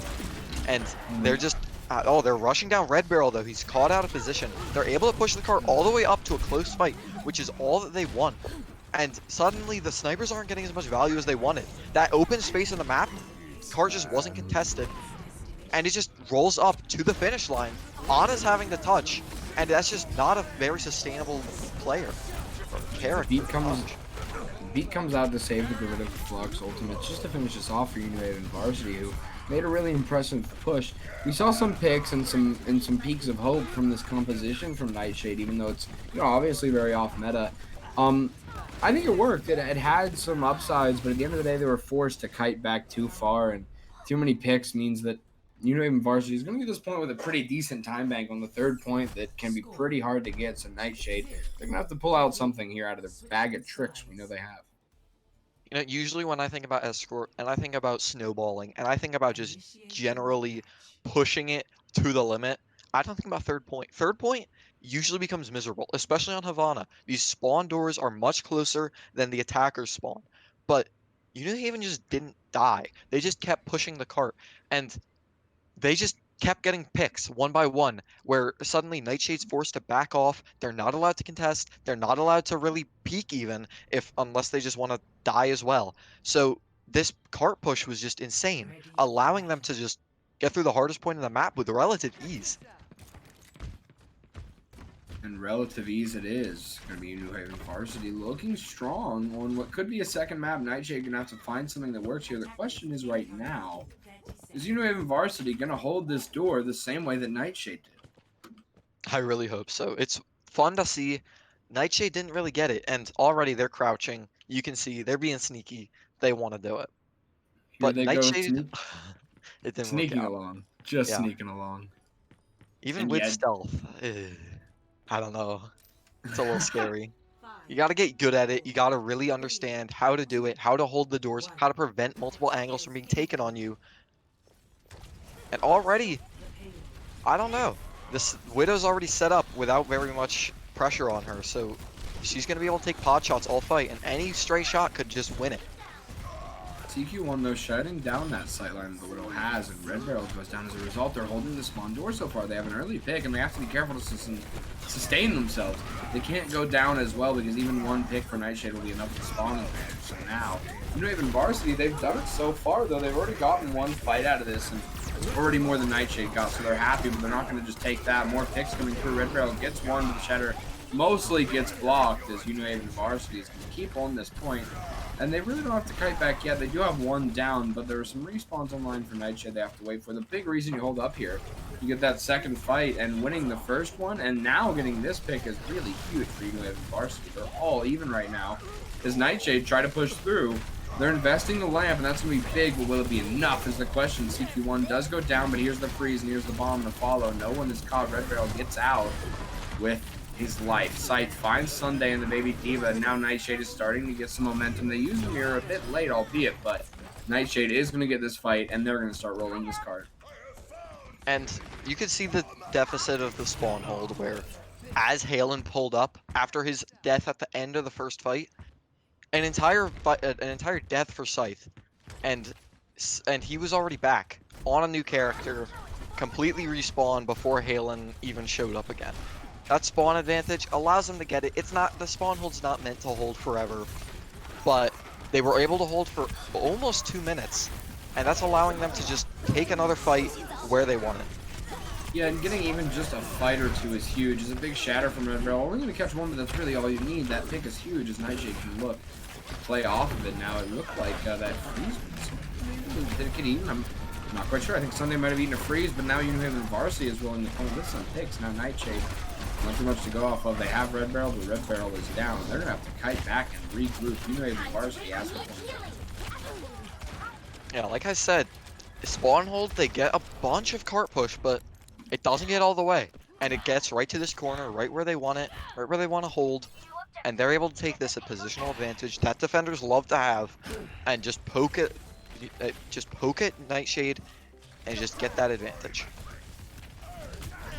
And they're just, oh, they're rushing down Red Barrel though, he's caught out of position. They're able to push the car all the way up to a close fight, which is all that they want. And suddenly the snipers aren't getting as much value as they wanted. That open space in the map, car just wasn't contested. And it just rolls up to the finish line. Ana's having to touch, and that's just not a very sustainable player or character. Beat comes out to save the Gorilla Flux ultimates just to finish this off for UNew Varsity, who made a really impressive push. We saw some picks and some peaks of hope from this composition from Nightshade, even though it's obviously very off meta. I think it worked. It had some upsides, but at the end of the day, they were forced to kite back too far, and too many picks means that UNew Varsity is going to get this point with a pretty decent time bank on the third point that can be pretty hard to get. So Nightshade, they're going to have to pull out something here out of their bag of tricks we know they have. You know, usually when I think about escort, and I think about snowballing, and I think about just generally pushing it to the limit, I don't think about third point. Third point usually becomes miserable, especially on Havana. These spawn doors are much closer than the attackers spawn. But UNew just didn't die. They just kept pushing the cart, and they just kept getting picks one by one, where suddenly Nightshade's forced to back off. They're not allowed to contest. They're not allowed to really peek even, unless they just want to die as well. So this cart push was just insane, allowing them to just get through the hardest point in the map with relative ease. And relative ease it is. Going to be UNew Varsity looking strong on what could be a second map. Nightshade going to have to find something that works here. The question is right now, is UNew Varsity going to hold this door the same way that Nightshade did? I really hope so. It's fun to see Nightshade didn't really get it, and already they're crouching. You can see they're being sneaky. They want to do it. Here But they go, Nightshade, it didn't work sneaking out. along, just Yeah. sneaking along. Even And with yet, stealth, I don't know. It's a little scary. You got to get good at it. You got to really understand how to do it, how to hold the doors, how to prevent multiple angles from being taken on you. And already, I don't know. This Widow's already set up without very much pressure on her, so she's going to be able to take pot shots all fight, and any stray shot could just win it. CQ1 though shutting down that sightline the Widow has, and Red Barrel goes down as a result. They're holding the spawn door so far. They have an early pick, and they have to be careful to sustain themselves. They can't go down as well because even one pick for Nightshade will be enough to spawn advantage. So now, even Varsity, they've done it so far though. They've already gotten one fight out of this, and already more than Nightshade got, so they're happy, but they're not going to just take that. More picks coming through. Red Barrel gets one, but the Shatter mostly gets blocked as UNew and Varsity is going to keep on this point. And they really don't have to kite back yet. They do have one down, but there are some respawns online for Nightshade they have to wait for. The big reason you hold up here, you get that second fight, and winning the first one, and now getting this pick is really huge for UNew and Varsity. They're all even right now. As Nightshade try to push through, they're investing the lamp, and that's going to be big, but will it be enough is the question. CQ1 does go down, but here's the freeze, and here's the bomb to follow. No one is caught. Red Barrel gets out with his life. Scythe finds Sunday and the Baby Diva, and now Nightshade is starting to get some momentum. They use the mirror a bit late, albeit, but Nightshade is going to get this fight, and they're going to start rolling this card. And you can see the deficit of the spawn hold, where as Halen pulled up after his death at the end of the first fight, an entire death for Scythe, and he was already back on a new character, completely respawned before Halen even showed up again. That spawn advantage allows them to get it. The spawn hold's not meant to hold forever, but they were able to hold for almost 2 minutes, and that's allowing them to just take another fight where they want it. Yeah, and getting even just a fight or two is huge. It's a big shatter from Red Barrel. Only going to catch one, but that's really all you need. That pick is huge as Nightshade can look to play off of it now. It looked like that freeze. Did it get eaten? I'm not quite sure. I think Sunday might have eaten a freeze, but now UNew and Varsity is willing to come with some picks. Now Nightshade, not too much to go off of. They have Red Barrel, but Red Barrel is down. They're going to have to kite back and regroup. UNew and Varsity has to Yeah, like I said, spawn hold, they get a bunch of cart push, but it doesn't get all the way. And it gets right to this corner, right where they want it, right where they want to hold. And they're able to take this at positional advantage that defenders love to have, and just poke it Nightshade, and just get that advantage.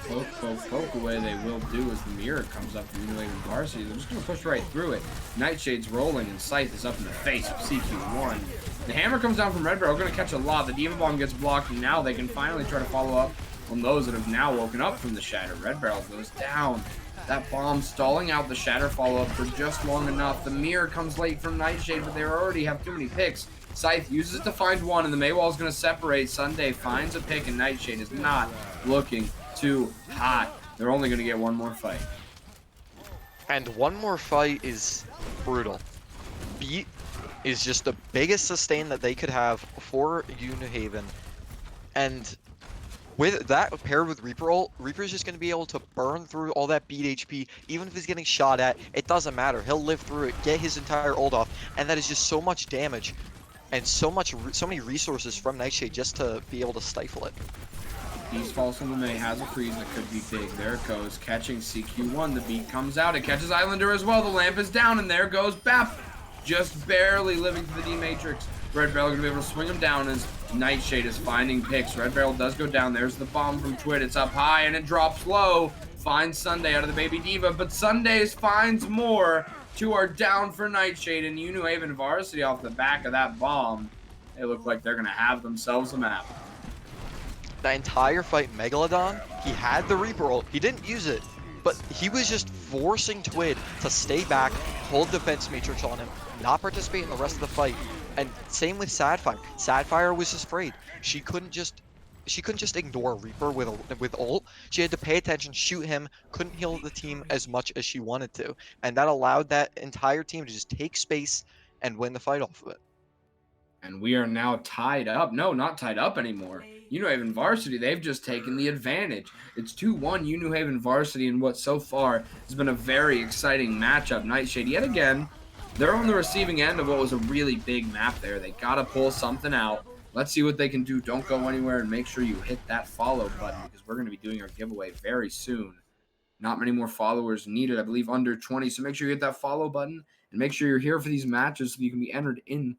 Poke away they will do as the mirror comes up from UNew and Varsity. They're just going to push right through it. Nightshade's rolling, and Scythe is up in the face of CQ1. The hammer comes down from Red Barrel, going to catch a lot. The Diva Bomb gets blocked, and now they can finally try to follow up on those that have now woken up from the shatter. Red Barrel goes down. That bomb stalling out the shatter follow-up for just long enough. The mirror comes late from Nightshade, but they already have too many picks. Scythe uses it to find one, and the Maywall is going to separate. Sunday finds a pick, and Nightshade is not looking too hot. They're only going to get one more fight. And one more fight is brutal. Beat is just the biggest sustain that they could have for UNew. And with that paired with Reaper ult, Reaper's just going to be able to burn through all that beat HP. Even if he's getting shot at, it doesn't matter. He'll live through it, get his entire ult off, and that is just so much damage and so many resources from Nightshade just to be able to stifle it. He's false on the May, has a freeze that could be big. There it goes, catching CQ1. The beat comes out. It catches Islander as well. The lamp is down, and there goes Bap. Just barely living through the D-Matrix. Red Barrel going to be able to swing him down as Nightshade is finding picks. Red Barrel does go down. There's the bomb from Twit. It's up high, and it drops low. Finds Sunday out of the Baby Diva, but Sundays finds more. Two are down for Nightshade, and UNew and Varsity off the back of that bomb. They look like they're going to have themselves a map. The entire fight, Megalodon, he had the Reaper ult. He didn't use it, but he was just forcing Twid to stay back, hold defense matrix on him, not participate in the rest of the fight. And same with Sadfire. Sadfire was just afraid. She couldn't just ignore Reaper with ult. She had to pay attention, shoot him, couldn't heal the team as much as she wanted to. And that allowed that entire team to just take space and win the fight off of it. And we are now tied up. No, not tied up anymore. New Haven Varsity, they've just taken the advantage. It's 2-1 New Haven Varsity in what so far has been a very exciting matchup. Nightshade, yet again, they're on the receiving end of what was a really big map there. They got to pull something out. Let's see what they can do. Don't go anywhere, and make sure you hit that follow button because we're going to be doing our giveaway very soon. Not many more followers needed, I believe under 20. So make sure you hit that follow button and make sure you're here for these matches so you can be entered into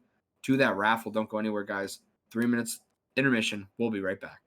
that raffle. Don't go anywhere, guys. 3 minutes intermission. We'll be right back.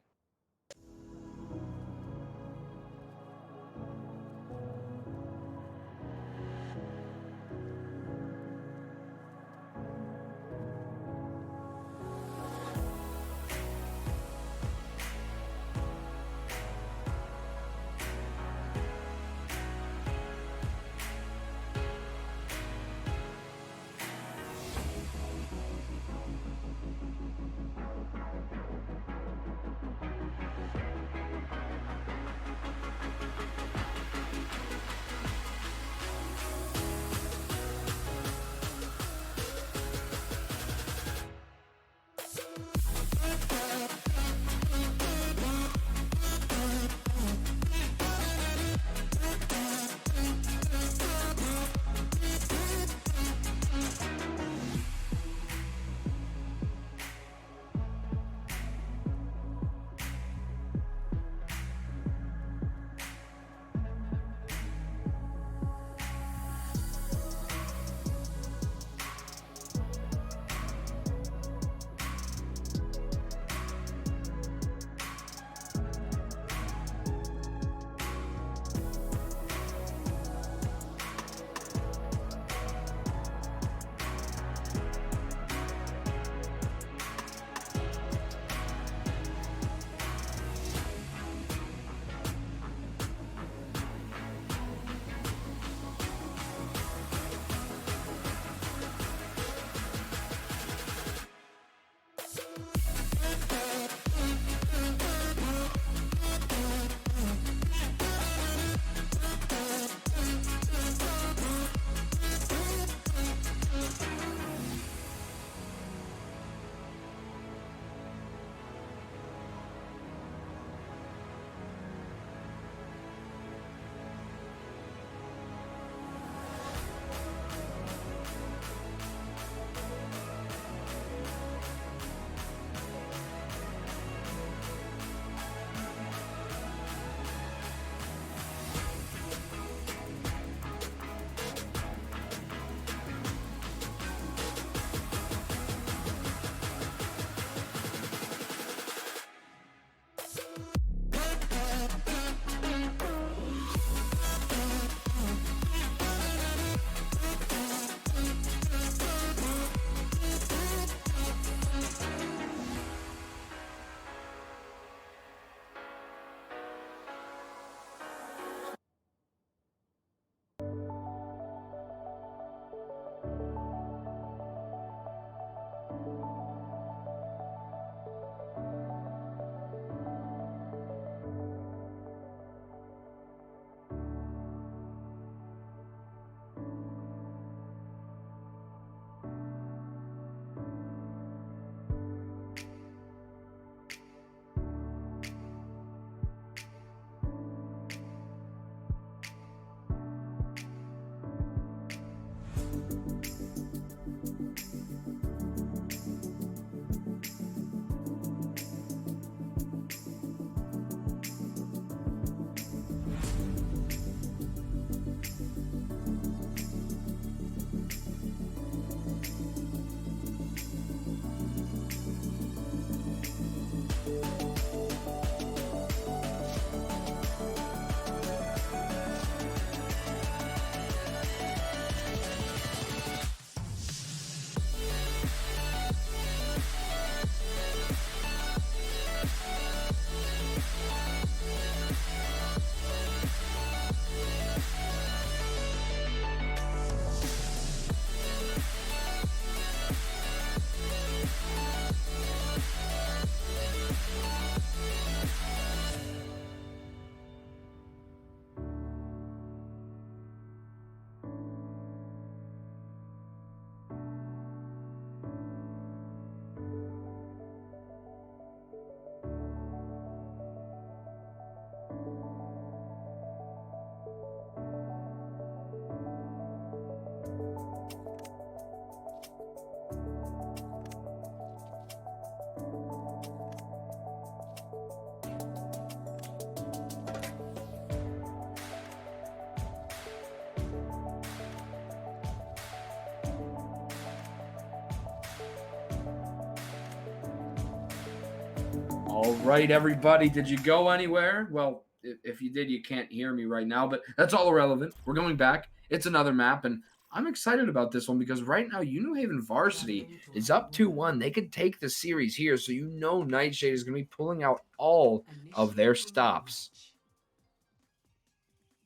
All right, everybody. Did you go anywhere? Well, if you did, you can't hear me right now, but that's all irrelevant. We're going back. It's another map, and I'm excited about this one because right now, UNew Haven Varsity is up 2-1. They could take the series here, so you know Nightshade is going to be pulling out all of their stops.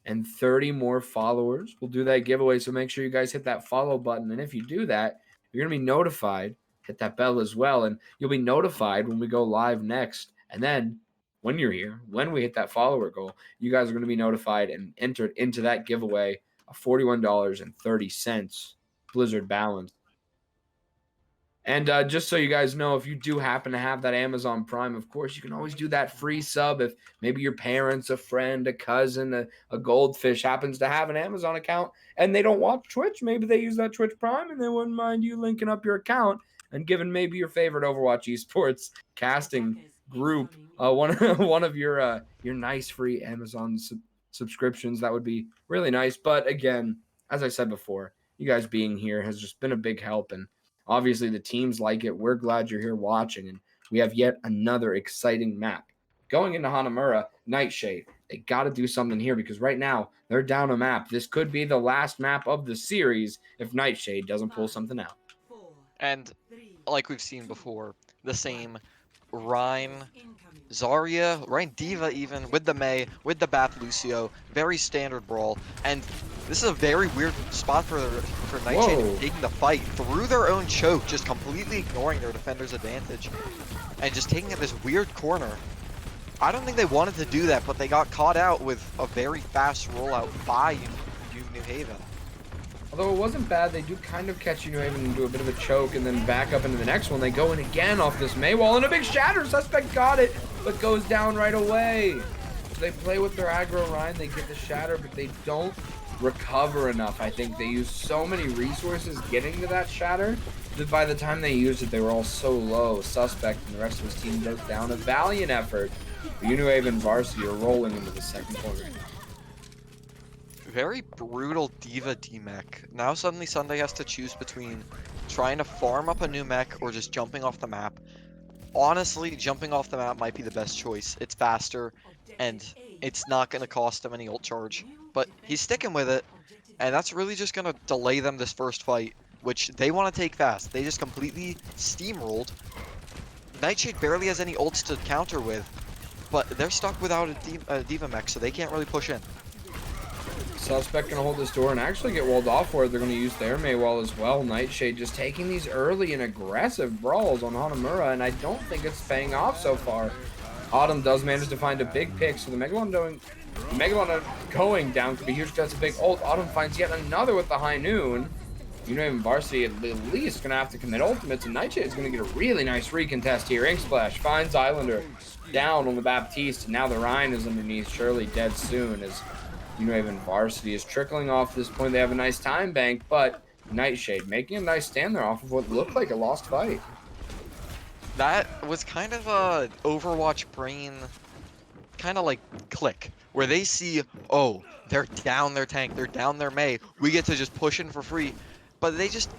And 30 more followers will do that giveaway, so make sure you guys hit that follow button, and if you do that, you're going to be notified. Hit that bell as well, and you'll be notified when we go live next. And then when you're here, when we hit that follower goal, you guys are going to be notified and entered into that giveaway of $41.30 Blizzard balance. And just so you guys know, if you do happen to have that Amazon Prime, of course, you can always do that free sub if maybe your parents, a friend, a cousin, a goldfish happens to have an Amazon account and they don't watch Twitch. Maybe they use that Twitch Prime and they wouldn't mind you linking up your account and giving maybe your favorite Overwatch Esports casting group one of your nice free Amazon subscriptions. That would be really nice. But again, as I said before, you guys being here has just been a big help, and obviously the teams like it. We're glad you're here watching, and we have yet another exciting map. Going into Hanamura, Nightshade, they got to do something here because right now they're down a map. This could be the last map of the series if Nightshade doesn't pull something out. And like we've seen before, the same Rein, Zarya, Rein Diva even, with the Mei, with the Bath Lucio, very standard brawl. And this is a very weird spot for Nightshade to be taking the fight through their own choke, just completely ignoring their defender's advantage, and just taking it this weird corner. I don't think they wanted to do that, but they got caught out with a very fast rollout by UNew Haven. Although it wasn't bad, they do kind of catch UNew Haven into a bit of a choke and then back up into the next one. They go in again off this Mei wall and a big shatter. Suspect got it, but goes down right away. So they play with their aggro Rein, they get the shatter, but they don't recover enough. I think they used so many resources getting to that shatter that by the time they used it, they were all so low. Suspect and the rest of his team goes down. A valiant effort. UNew Haven Varsity are rolling into the second quarter. Very brutal Diva D-mech. Now suddenly Sunday has to choose between trying to farm up a new mech or just jumping off the map. Honestly, jumping off the map might be the best choice. It's faster, and it's not going to cost him any ult charge. But he's sticking with it, and that's really just going to delay them this first fight, which they want to take fast. They just completely steamrolled. Nightshade barely has any ults to counter with, but they're stuck without a Diva mech, so they can't really push in. Suspect gonna hold this door and actually get walled off for it. They're gonna use their Mei wall as well. Nightshade just taking these early and aggressive brawls on Hanamura, and I don't think it's paying off so far. Autumn does manage to find a big pick, so the Megalon going down could be huge because that's a big ult. Autumn finds yet another with the high noon. UNew Haven Varsity at least gonna have to commit ultimates, and Nightshade is gonna get a really nice recontest here. Ink Splash finds Islander down on the Baptiste, and now the Rein is underneath, surely dead soon as UNew Haven Varsity is trickling off this point. They have a nice time bank, but Nightshade making a nice stand there off of what looked like a lost fight. That was kind of a Overwatch brain kind of like click, where they see, oh, they're down their tank, they're down their Mei, we get to just push in for free. But they just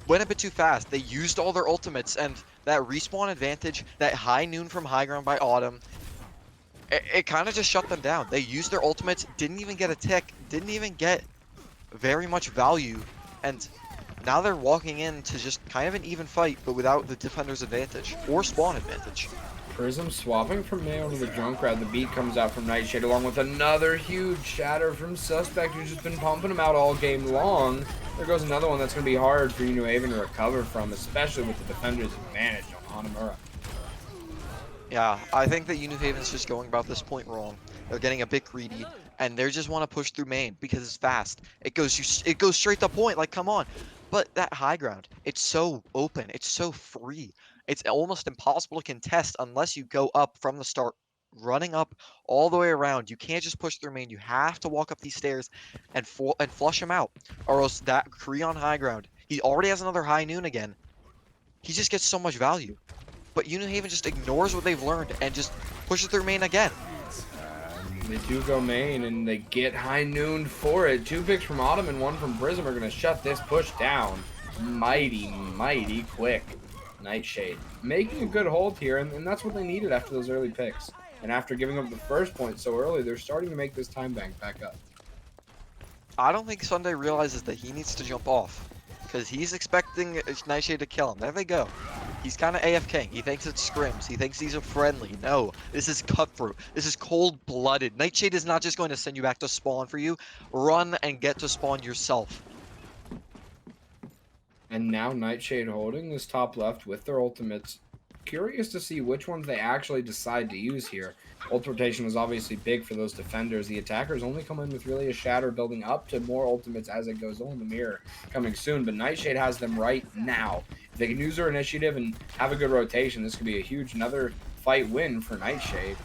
went a bit too fast. They used all their ultimates, and that respawn advantage, that high noon from high ground by Autumn, it kind of just shut them down. They used their ultimates, didn't even get a tick, didn't even get very much value, and now they're walking into just kind of an even fight, but without the defender's advantage, or spawn advantage. Prism swapping from Mayo to the Junkrat. The beat comes out from Nightshade along with another huge shatter from Suspect, who's just been pumping them out all game long. There goes another one that's going to be hard for UNew Haven to recover from, especially with the defender's advantage on Hanamura. Yeah, I think that UNew Haven's just going about this point wrong. They're getting a bit greedy, and they just want to push through main because it's fast. It goes straight to point, like, come on. But that high ground, it's so open, it's so free. It's almost impossible to contest unless you go up from the start, running up all the way around. You can't just push through main. You have to walk up these stairs and flush him out, or else that Kree on high ground, he already has another high noon again. He just gets so much value. But UNew Haven just ignores what they've learned and just pushes through main again. They do go main, and they get high noon for it. 2 picks from Autumn and 1 from Prism are going to shut this push down mighty, mighty quick. Nightshade making a good hold here, and that's what they needed after those early picks. And after giving up the first point so early, they're starting to make this time bank back up. I don't think Sunday realizes that he needs to jump off, because he's expecting Nightshade to kill him. There they go. He's kind of AFK. He thinks it's scrims. He thinks these are friendly. No, this is cutthroat. This is cold-blooded. Nightshade is not just going to send you back to spawn for you. Run and get to spawn yourself. And now Nightshade holding this top left with their ultimates. Curious to see which ones they actually decide to use here. Ult rotation is obviously big for those defenders. The attackers only come in with really a shatter, building up to more ultimates as it goes on. The mirror coming soon, but Nightshade has them right now. If they can use their initiative and have a good rotation, this could be a huge another fight win for Nightshade.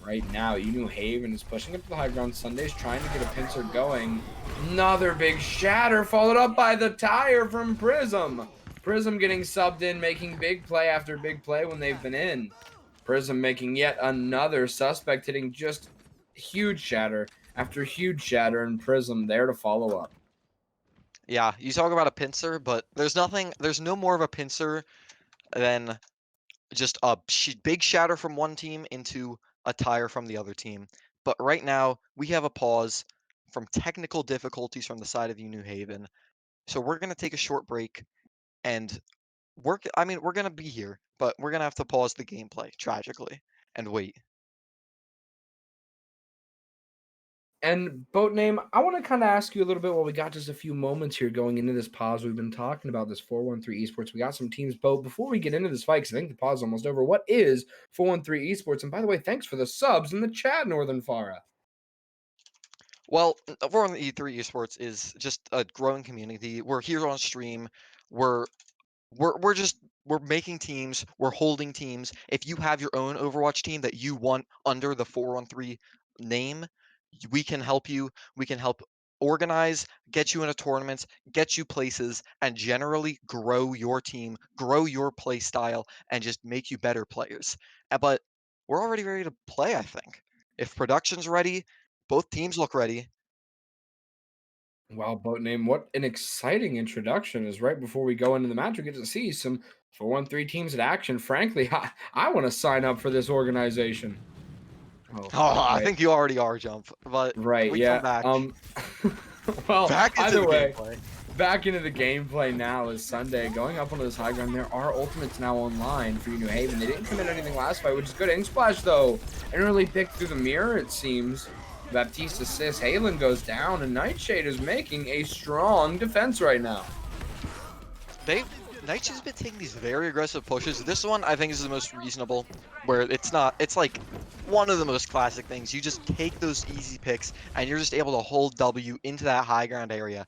Right now, UNew Haven is pushing up to the high ground. Sunday's trying to get a pincer going. Another big shatter followed up by the tire from Prism. Prism getting subbed in, making big play after big play when they've been in. Prism making yet another suspect, hitting just huge shatter after huge shatter, and Prism there to follow up. Yeah, you talk about a pincer, but there's no more of a pincer than just a big shatter from one team into a tire from the other team. But right now, we have a pause from technical difficulties from the side of UNew Haven. So we're going to take a short break, and we're going to be here, but we're going to have to pause the gameplay, tragically, and wait. And Boat Name, I want to kind of ask you a little bit while we got just a few moments here going into this pause. We've been talking about this 413 Esports. We got some teams, Boat. Before we get into this fight, because I think the pause is almost over, what is 413 Esports? And by the way, thanks for the subs in the chat, Northern Farah. Well, 413 Esports is just a growing community. We're here on stream. We're making teams, we're holding teams. If you have your own Overwatch team that you want under the 413 name, we can help you. We can help organize, get you into tournaments, get you places, and generally grow your team, grow your play style, and just make you better players. But we're already ready to play, I think. If production's ready, both teams look ready. Wow, Boat Name, what an exciting introduction. Is right before we go into the match, we get to see some 413 teams in action. Frankly, I want to sign up for this organization. Oh, right. I think you already are, Jump. But Right, we yeah. come back. Well, Back into either the way, gameplay. back into the gameplay now is Sunday going up onto this high ground. There are ultimates now online for UNew Haven. They didn't commit anything last fight, which is good. Ink Splash, though, and really picked through the mirror, it seems. Baptiste assists. Halen goes down, and Nightshade is making a strong defense right now. Nightshade's been taking these very aggressive pushes. This one, I think, is the most reasonable, where it's like one of the most classic things. You just take those easy picks, and you're just able to hold W into that high ground area.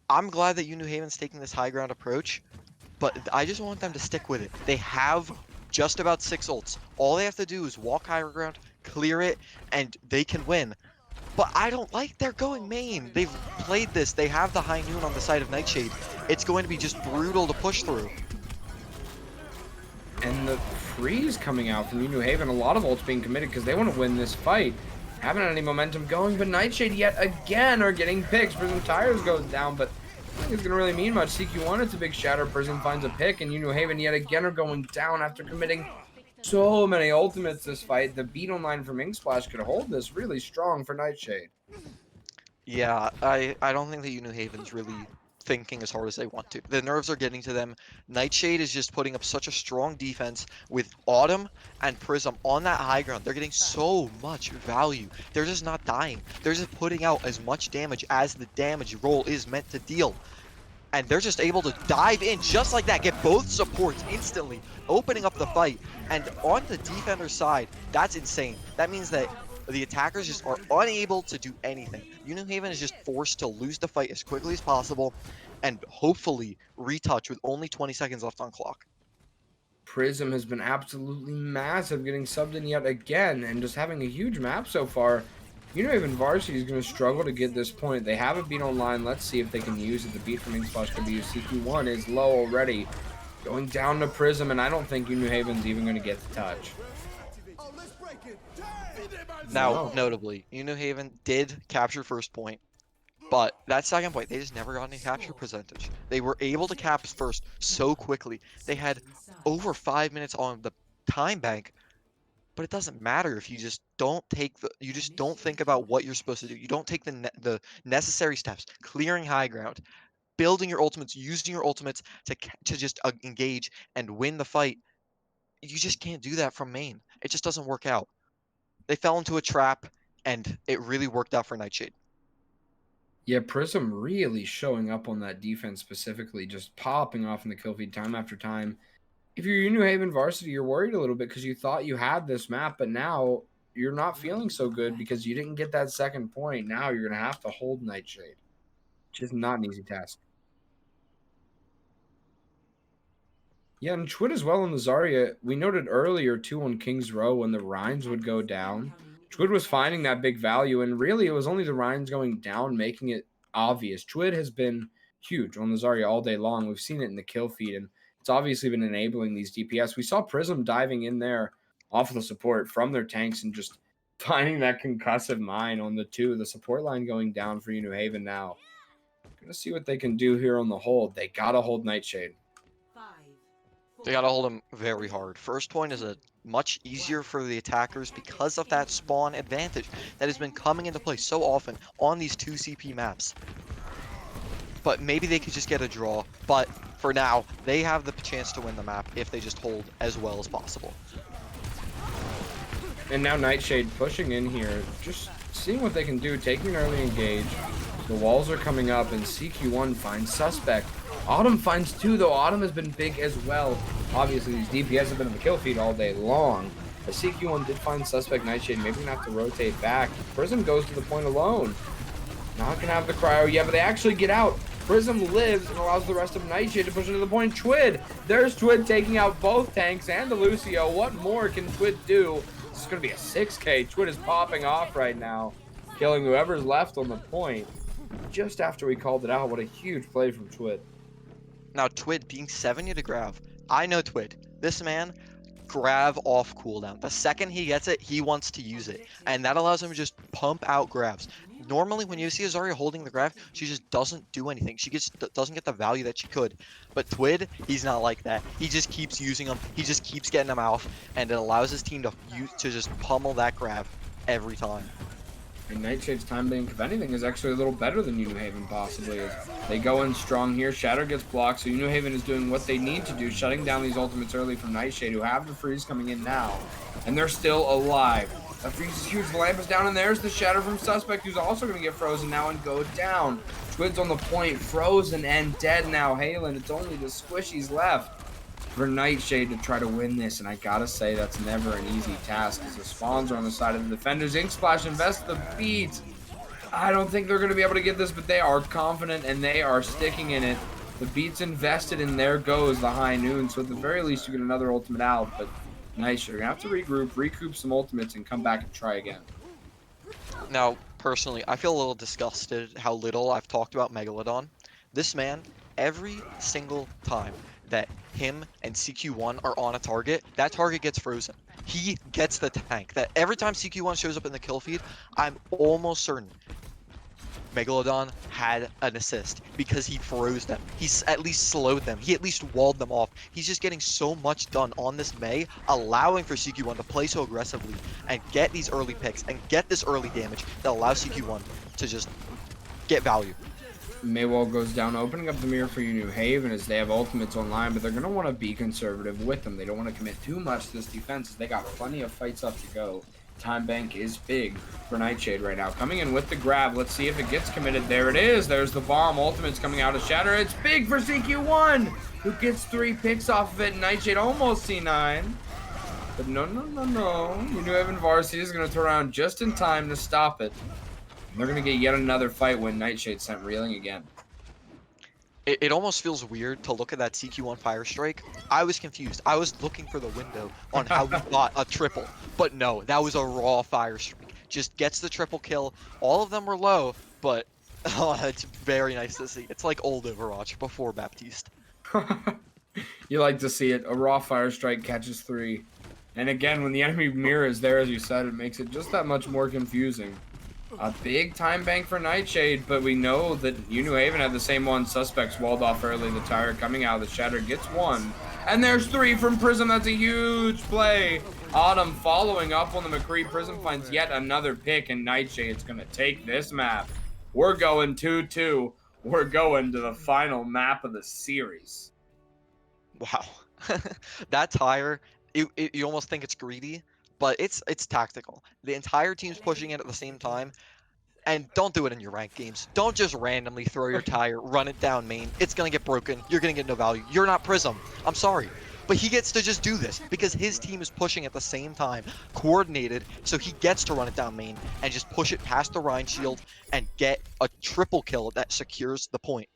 I'm glad that UNew Haven's taking this high ground approach, but I just want them to stick with it. They have just about 6 ults. All they have to do is walk high ground, clear it, and they can win. But I don't like they're going main. They've played this. They have the high noon on the side of Nightshade. It's going to be just brutal to push through. And the freeze coming out from UNew Haven. A lot of ults being committed because they want to win this fight. Haven't had any momentum going, but Nightshade yet again are getting picks. Prism Tires goes down, but I don't think it's going to really mean much. CQ1, it's a big shatter. Prism finds a pick, and UNew Haven yet again are going down after committing so many ultimates this fight. The beat online from Ink Splash could hold this really strong for Nightshade. Yeah, I don't think that UNew Haven's really thinking as hard as they want to. The nerves are getting to them. Nightshade is just putting up such a strong defense with Autumn and Prism on that high ground. They're getting so much value. They're just not dying. They're just putting out as much damage as the damage roll is meant to deal. And they're just able to dive in just like that, get both supports instantly, opening up the fight. And on the defender side, that's insane. That means that the attackers just are unable to do anything. UNew Haven is just forced to lose the fight as quickly as possible and hopefully retouch with only 20 seconds left on clock. Prism has been absolutely massive, getting subbed in yet again and just having a huge map so far. UNew Haven Varsity is going to struggle to get this point. They have a beat online. Let's see if they can use it. The beat from Ink Splash could be used. CQ1 is low already. Going down to Prism, and I don't think UNew Haven's even going to get the touch. Now, notably, UNew Haven did capture first point. But that second point, they just never got any capture percentage. They were able to cap first so quickly. They had over 5 minutes on the time bank, but it doesn't matter if you just don't you just don't think about what you're supposed to do. You don't take the necessary steps, clearing high ground, building your ultimates, using your ultimates to just engage and win the fight. You just can't do that from main. It just doesn't work out. They fell into a trap, and it really worked out for Nightshade. Yeah, Prism really showing up on that defense specifically, just popping off in the kill feed time after time. If you're New Haven Varsity, you're worried a little bit because you thought you had this map, but now you're not feeling so good because you didn't get that second point. Now you're going to have to hold Nightshade, which is not an easy task. Yeah, and Twid as well in the Zarya. We noted earlier, too, on King's Row when the Rhines would go down. Twid was finding that big value, and really it was only the Rhines going down making it obvious. Twid has been huge on the Zarya all day long. We've seen it in the kill feed, and it's obviously been enabling these DPS. We saw Prism diving in there off of the support from their tanks and just finding that concussive mine on the support line going down for New Haven now. Gonna see what they can do here on the hold. They gotta hold Nightshade. They gotta hold him very hard. First point is a much easier for the attackers because of that spawn advantage that has been coming into play so often on these 2 CP maps. But maybe they could just get a draw. But for now, they have the chance to win the map if they just hold as well as possible. And now Nightshade pushing in here, just seeing what they can do, taking an early engage. The walls are coming up, and CQ1 finds Suspect. Autumn finds 2, though Autumn has been big as well. Obviously, these DPS have been in the kill feed all day long. But CQ1 did find Suspect Nightshade. Maybe gonna have to rotate back. Prism goes to the point alone. Not gonna have the cryo. Yeah, but they actually get out. Prism lives and allows the rest of Nightshade to push into the point. Twid! There's Twid taking out both tanks and the Lucio. What more can Twid do? This is gonna be a 6K. Twid is popping off right now, killing whoever's left on the point. Just after we called it out, what a huge play from Twid. Now, Twid being 70 to Grav. I know Twid. This man, Grav off cooldown. The second he gets it, he wants to use it. And that allows him to just pump out Gravs. Normally, when you see Zarya holding the Grav, she just doesn't do anything. She doesn't get the value that she could. But Twid, he's not like that. He just keeps using them. He just keeps getting them out. And it allows his team to just pummel that Grav every time. And Nightshade's time bank, if anything, is actually a little better than New Haven, possibly. They go in strong here. Shatter gets blocked, so New Haven is doing what they need to do, shutting down these ultimates early from Nightshade, who have the freeze coming in now. And they're still alive. That freeze is huge. The lamp is down, and there's the Shatter from Suspect, who's also going to get frozen now and go down. Twid's on the point, frozen and dead now. Halen, it's only the squishies left for Nightshade to try to win this, and I gotta say that's never an easy task as the spawns are on the side of the defenders. Ink Splash invests the beat. I don't think they're gonna be able to get this, but they are confident and they are sticking in it. The beat's invested, and there goes the high noon, so at the very least you get another ultimate out, but Nightshade are gonna have to recoup some ultimates and come back and try again. Now, personally, I feel a little disgusted how little I've talked about Megalodon. This man, every single time that him and CQ1 are on a target, that target gets frozen. He gets the tank. That every time CQ1 shows up in the kill feed, I'm almost certain Megalodon had an assist because he froze them. He's at least slowed them. He at least walled them off. He's just getting so much done on this Mei, allowing for CQ1 to play so aggressively and get these early picks and get this early damage that allows CQ1 to just get value. Maywall goes down, opening up the mirror for New Haven as they have ultimates online, but they're going to want to be conservative with them. They don't want to commit too much to this defense as they got plenty of fights up to go. Time bank is big for Nightshade right now. Coming in with the grab. Let's see if it gets committed. There it is. There's the bomb. Ultimate's coming out of Shatter. It's big for CQ1, who gets 3 picks off of it. Nightshade almost C9. But no. New Haven Varsity is going to turn around just in time to stop it. They're going to get yet another fight when Nightshade sent reeling again. It almost feels weird to look at that CQ1 Fire Strike. I was confused. I was looking for the window on how we got a triple. But no, that was a raw Fire Strike. Just gets the triple kill. All of them were low, but oh, it's very nice to see. It's like old Overwatch before Baptiste. You like to see it. A raw Fire Strike catches 3. And again, when the enemy mirror is there, as you said, it makes it just that much more confusing. A big time bank for Nightshade, but we know that UNew Haven had the same one. Suspects walled off early. The tire coming out. The Shatter gets one. And there's 3 from Prism. That's a huge play. Autumn following up on the McCree. Prism finds yet another pick, and Nightshade's going to take this map. We're going 2-2. We're going to the final map of the series. Wow. That tire, you almost think it's greedy, but it's tactical. The entire team's pushing it at the same time. And don't do it in your ranked games. Don't just randomly throw your tire, run it down main. It's going to get broken. You're going to get no value. You're not Prism. I'm sorry. But he gets to just do this because his team is pushing at the same time, coordinated, so he gets to run it down main and just push it past the Rhine shield and get a triple kill that secures the point.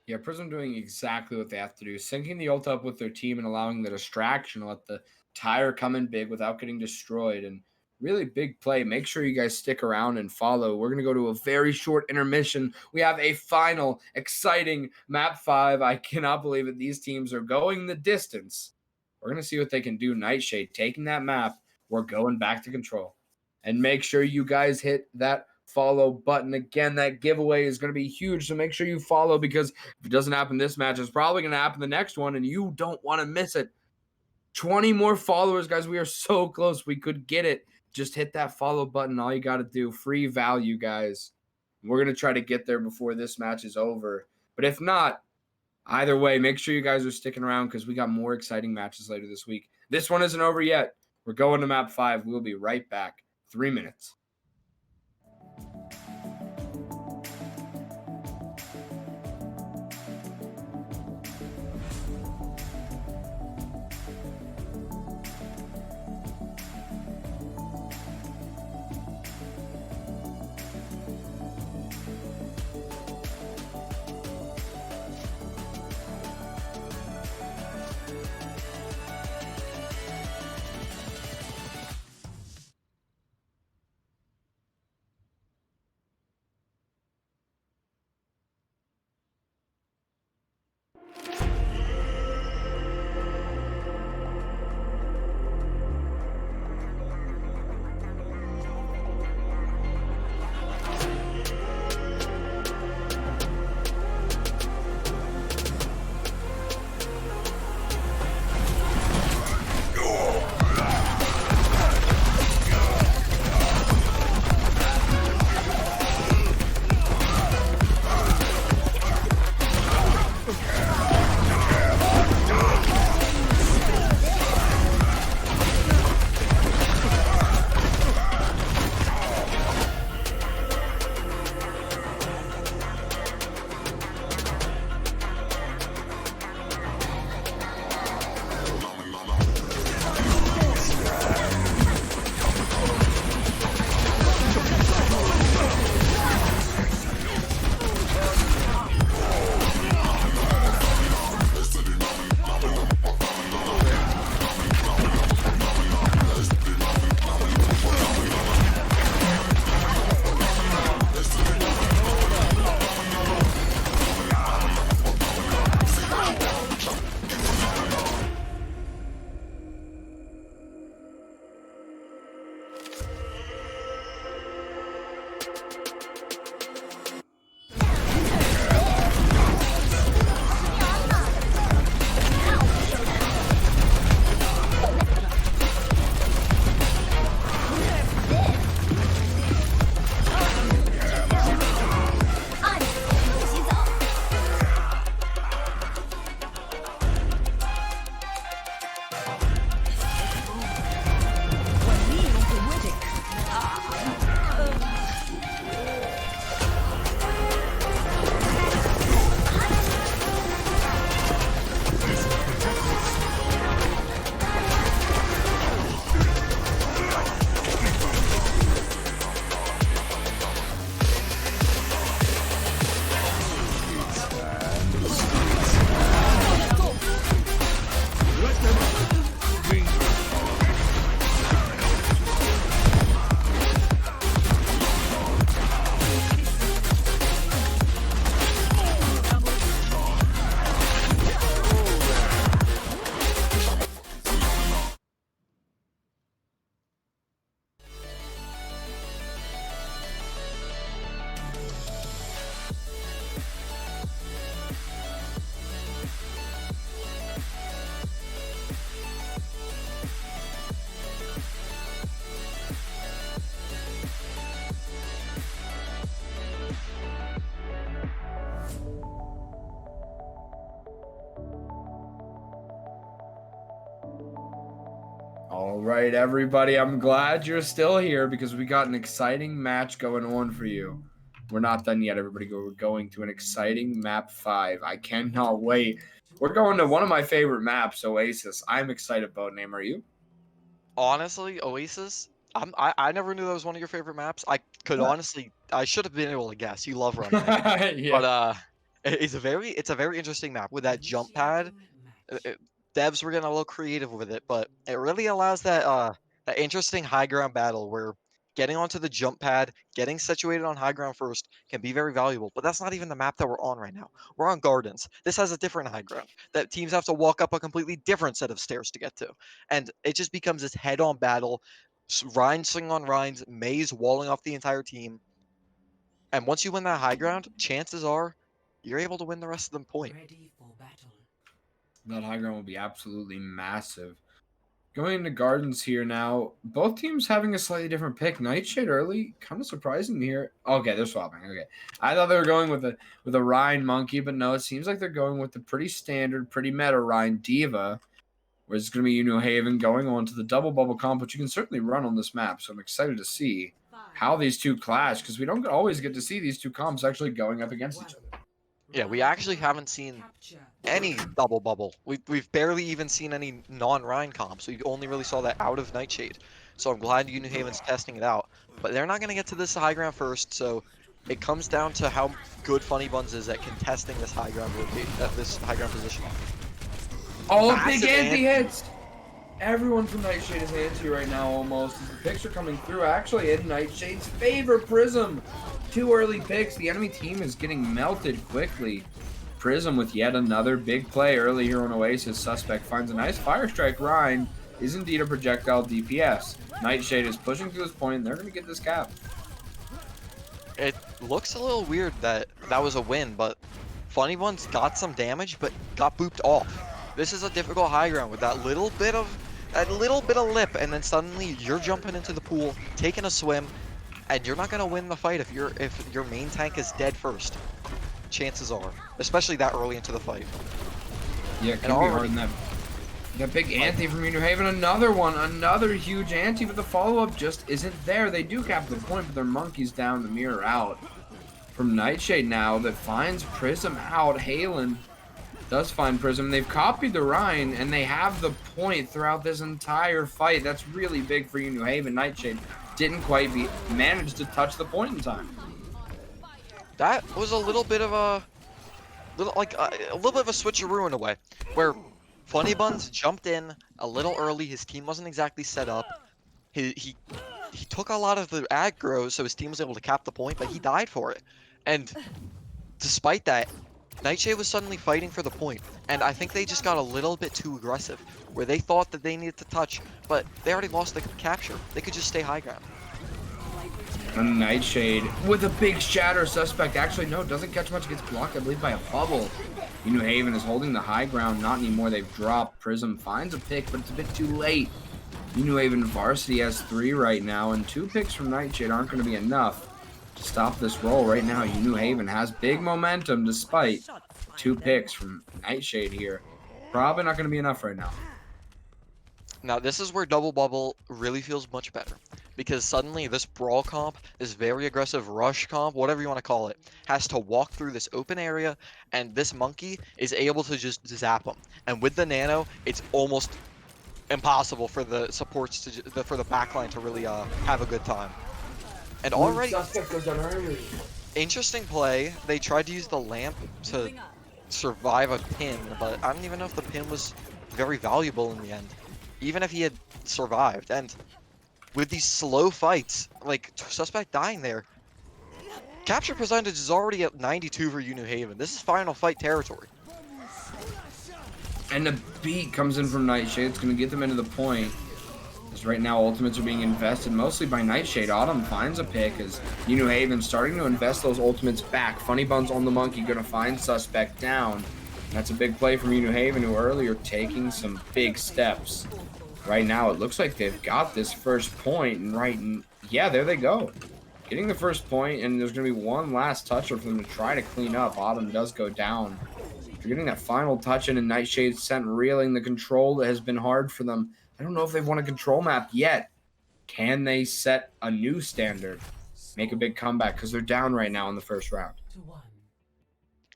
Yeah, Prism doing exactly what they have to do. Syncing the ult up with their team and allowing the distraction to let the tire come in big without getting destroyed. And really big play. Make sure you guys stick around and follow. We're going to go to a very short intermission. We have a final, exciting map 5. I cannot believe it. These teams are going the distance. We're going to see what they can do. Nightshade taking that map. We're going back to control. And make sure you guys hit that follow button. Again, that giveaway is going to be huge, so make sure you follow, because if it doesn't happen this match, it's probably going to happen the next one, and you don't want to miss it. 20 more followers, guys. We are so close. We could get it. Just hit that follow button. All you got to do. Free value, guys. We're going to try to get there before this match is over. But if not, either way, make sure you guys are sticking around, because we got more exciting matches later this week. This one isn't over yet. We're going to map 5. We'll be right back. 3 minutes. All right, everybody. I'm glad you're still here because we got an exciting match going on for you. We're not done yet, everybody. We're going to an exciting map 5. I cannot wait. We're going to one of my favorite maps, Oasis. I'm excited about name. Are you? Honestly, Oasis, I never knew that was one of your favorite maps. I should have been able to guess. You love running it. Yeah. But it's a very interesting map with that jump pad. Devs were getting a little creative with it, but it really allows that interesting high ground battle where getting onto the jump pad, getting situated on high ground first can be very valuable. But that's not even the map that we're on right now. We're on Gardens. This has a different high ground that teams have to walk up a completely different set of stairs to get to, and it just becomes this head-on battle. Rhine swing on Rhines, Maze walling off the entire team, and once you win that high ground, chances are you're able to win the rest of the point. That high ground will be absolutely massive. Going into Gardens here now. Both teams having a slightly different pick. Nightshade early, kind of surprising here. Okay, they're swapping. Okay, I thought they were going with a Rhine Monkey, but no, it seems like they're going with the pretty standard, pretty meta Rhine Diva, where it's going to be UNew Haven going on to the double bubble comp, which you can certainly run on this map. So I'm excited to see how these two clash because we don't always get to see these two comps actually going up against each other. Yeah, we actually haven't seen any double bubble. We've barely even seen any non-Rhine comps. We only really saw that out of Nightshade. So I'm glad UNew Haven's testing it out. But they're not going to get to this high ground first, so it comes down to how good Funny Buns is at contesting this high ground position. Oh, Massive big anti hits! Everyone from Nightshade is anti right now almost. As the picks are coming through actually in Nightshade's favor. Prism. 2 early picks. The enemy team is getting melted quickly. Prism with yet another big play early here on Oasis. Suspect finds a nice fire strike. Rhine is indeed a projectile DPS. Nightshade is pushing through this point and they're going to get this cap. It looks a little weird that was a win, but Funny Buns got some damage, but got booped off. This is a difficult high ground with that little bit of lip, and then suddenly you're jumping into the pool, taking a swim, and you're not gonna win the fight if your main tank is dead first. Chances are, especially that early into the fight. Yeah, it can be hard in that big anti from UNew Haven. Another huge anti, but the follow-up just isn't there. They do cap the point, but their monkey's down to mirror out. From Nightshade now that finds Prism out. Halen does find Prism. They've copied the Rhine, and they have the point throughout this entire fight. That's really big for UNew Haven. Nightshade didn't quite manage to touch the point in time. That was a little bit of a switcheroo in a way, where Funny Buns jumped in a little early. His team wasn't exactly set up. He took a lot of the aggro, so his team was able to cap the point, but he died for it. And despite that, Nightshade was suddenly fighting for the point, and I think they just got a little bit too aggressive, where they thought that they needed to touch, but they already lost the capture. They could just stay high ground. And Nightshade with a big shatter. Suspect actually no, doesn't catch much, gets blocked I believe by a bubble. UNew Haven is holding the high ground, not anymore. They've dropped. Prism finds a pick, but it's a bit too late. UNew Haven Varsity has 3 right now, and 2 picks from Nightshade aren't going to be enough to stop this roll. Right now, UNew Haven has big momentum despite 2 picks from Nightshade here. Probably not going to be enough right now. Now, this is where Double Bubble really feels much better, because suddenly this Brawl comp, this very aggressive Rush comp, whatever you want to call it, has to walk through this open area, and this Monkey is able to just zap them. And with the Nano, it's almost impossible for the supports for the backline to really have a good time. And already, Suspect goes down early. interesting play. They tried to use the lamp to survive a pin, but I don't even know if the pin was very valuable in the end, even if he had survived. And with these slow fights, like Suspect dying there, capture percentage is already at 92 for UNew Haven. This is final fight territory. And the beat comes in from Nightshade. It's going to get them into the point. As right now, ultimates are being invested mostly by Nightshade. Autumn finds a pick as UNew Haven starting to invest those ultimates back. Funny Buns on the Monkey, going to find Suspect down. And that's a big play from UNew Haven, who earlier taking some big steps. Right now, it looks like they've got this first point, and yeah, there they go. Getting the first point, and there's going to be one last toucher for them to try to clean up. Autumn does go down. They're getting that final touch in, and Nightshade sent reeling. The control has been hard for them. I don't know if they've won a control map yet. Can they set a new standard? Make a big comeback because they're down right now in the first round.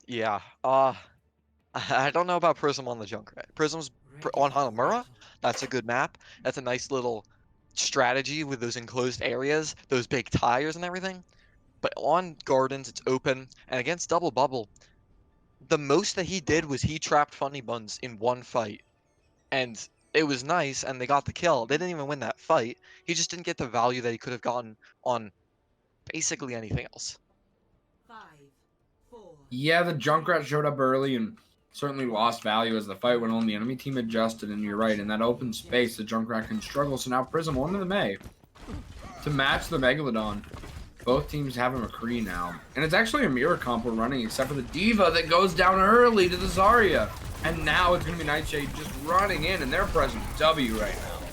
Yeah. I don't know about Prism on the Junkrat. Prism's on Hanamura. That's a good map. That's a nice little strategy with those enclosed areas, those big tires and everything. But on Gardens, it's open, and against Double Bubble, the most that he did was he trapped Funny Buns in one fight, and it was nice, and they got the kill. They didn't even win that fight. He just didn't get the value that he could have gotten on basically anything else. Yeah, the Junkrat showed up early and certainly lost value as the fight went on. The enemy team adjusted, and you're right, in that open space, the Junkrat can struggle. So now Prism on to the Mei to match the Megalodon. Both teams have a McCree now. And it's actually a mirror comp we're running, except for the D.Va that goes down early to the Zarya. And now it's going to be Nightshade just running in, and they're pressing W right now.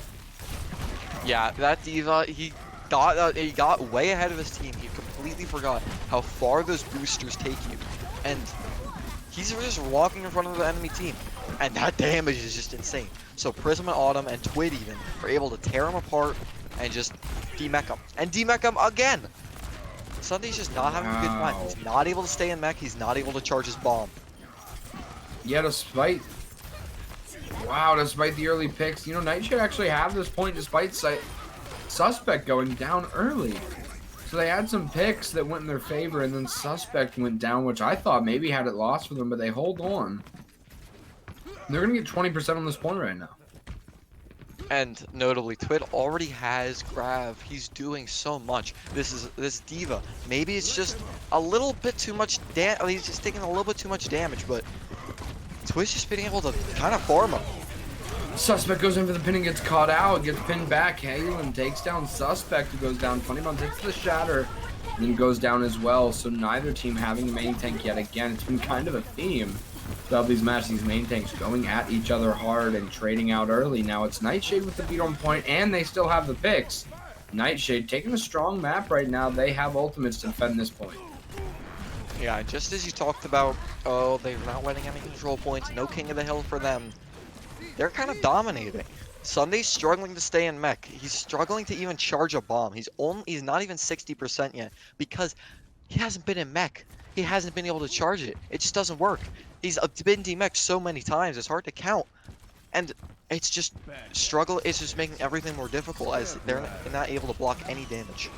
Yeah, that D.Va, he got way ahead of his team. He completely forgot how far those boosters take you. And he's just walking in front of the enemy team. And that damage is just insane. So Prism and Autumn and Twid even are able to tear him apart and just demech him. And demech him again! Sunday's just not having a good time. He's not able to stay in mech. He's not able to charge his bomb. Yeah, despite the early picks, you know, Nightshade actually have this point despite Suspect going down early. So they had some picks that went in their favor, and then Suspect went down, which I thought maybe had it lost for them, but they hold on. They're going to get 20% on this point right now. And notably, Twid already has Grav. He's doing so much. This D.Va. Maybe it's just a little bit too much he's just taking a little bit too much damage, but Twid's just being able to kind of farm him. Suspect goes in for the pin and gets caught out, gets pinned back. Halen takes down Suspect, who goes down. Funny Bun takes the shatter, and then goes down as well. So neither team having a main tank yet again. It's been kind of a theme throughout these matches, these main tanks going at each other hard and trading out early. Now it's Nightshade with the beat on point, and they still have the picks. Nightshade taking a strong map right now. They have ultimates to defend this point. Yeah, just as you talked about, oh, they're not winning any control points, no King of the Hill for them. They're kind of dominating. Sunday's struggling to stay in mech. He's struggling to even charge a bomb. He's not even 60% yet because he hasn't been in mech. He hasn't been able to charge it. It just doesn't work. He's been demech so many times, it's hard to count. And it's just it's just making everything more difficult as they're not able to block any damage.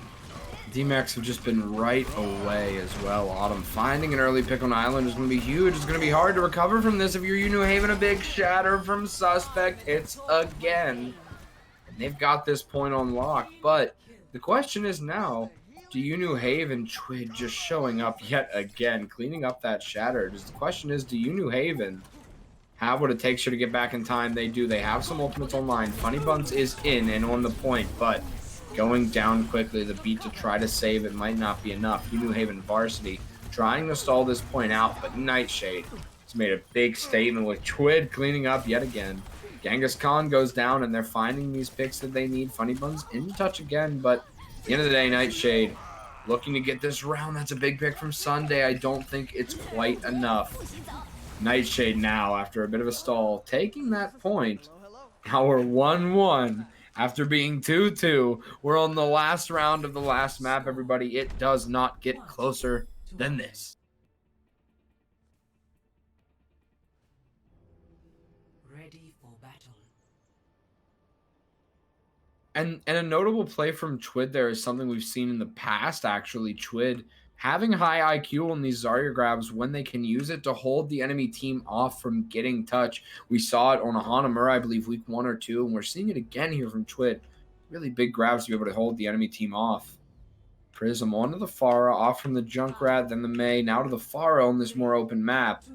D-Max have just been right away as well. Autumn finding an early pick on Island is going to be huge. It's going to be hard to recover from this if you're UNew Haven. A big shatter from Suspect hits again. And they've got this point on lock. But the question is now, do UNew Haven Twid just showing up yet again, cleaning up that shatter? The question is, do UNew Haven have what it takes to get back in time? They do. They have some ultimates online. Funny Buns is in and on the point, but going down quickly. The beat to try to save it might not be enough. UNew Haven Varsity trying to stall this point out, but Nightshade has made a big statement with Twid cleaning up yet again. Genghis Khan goes down, and they're finding these picks that they need. Funny Buns in touch again, but at the end of the day, Nightshade looking to get this round. That's a big pick from Sunday. I don't think it's quite enough. Nightshade now, after a bit of a stall, taking that point. Now we're 1-1. After being 2-2, we're on the last round of the last map, everybody. It does not get closer than this. Ready for battle. And a notable play from Twid there is something we've seen in the past, actually. Twid having high IQ on these Zarya grabs when they can use it to hold the enemy team off from getting touch. We saw it on a Hanamura, I believe, week 1 or 2, and we're seeing it again here from Twid. Really big grabs to be able to hold the enemy team off. Prism onto the Pharah, off from the Junkrat, then the Mei, now to the Pharah on this more open map.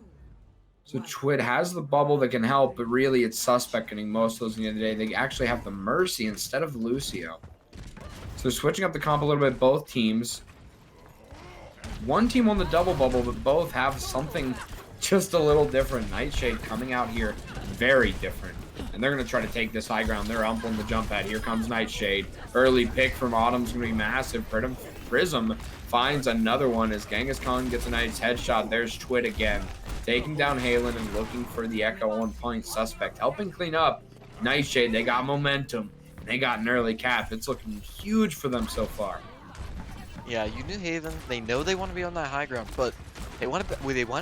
So Twid has the bubble that can help, but really it's Suspect getting most of those in the end of the day. They actually have the Mercy instead of the Lucio. So they're switching up the comp a little bit, both teams. One team on the double bubble, but both have something just a little different. Nightshade coming out here very different. And they're going to try to take this high ground. They're up on the jump pad. Here comes Nightshade. Early pick from Autumn's going to be massive. Prism finds another one as Genghis Khan gets a nice headshot. There's Twid again. Taking down Halen and looking for the Echo on point. Suspect helping clean up. Nightshade, they got momentum. They got an early cap. It's looking huge for them so far. Yeah, UNew Haven, they know they want to be on that high ground, but they went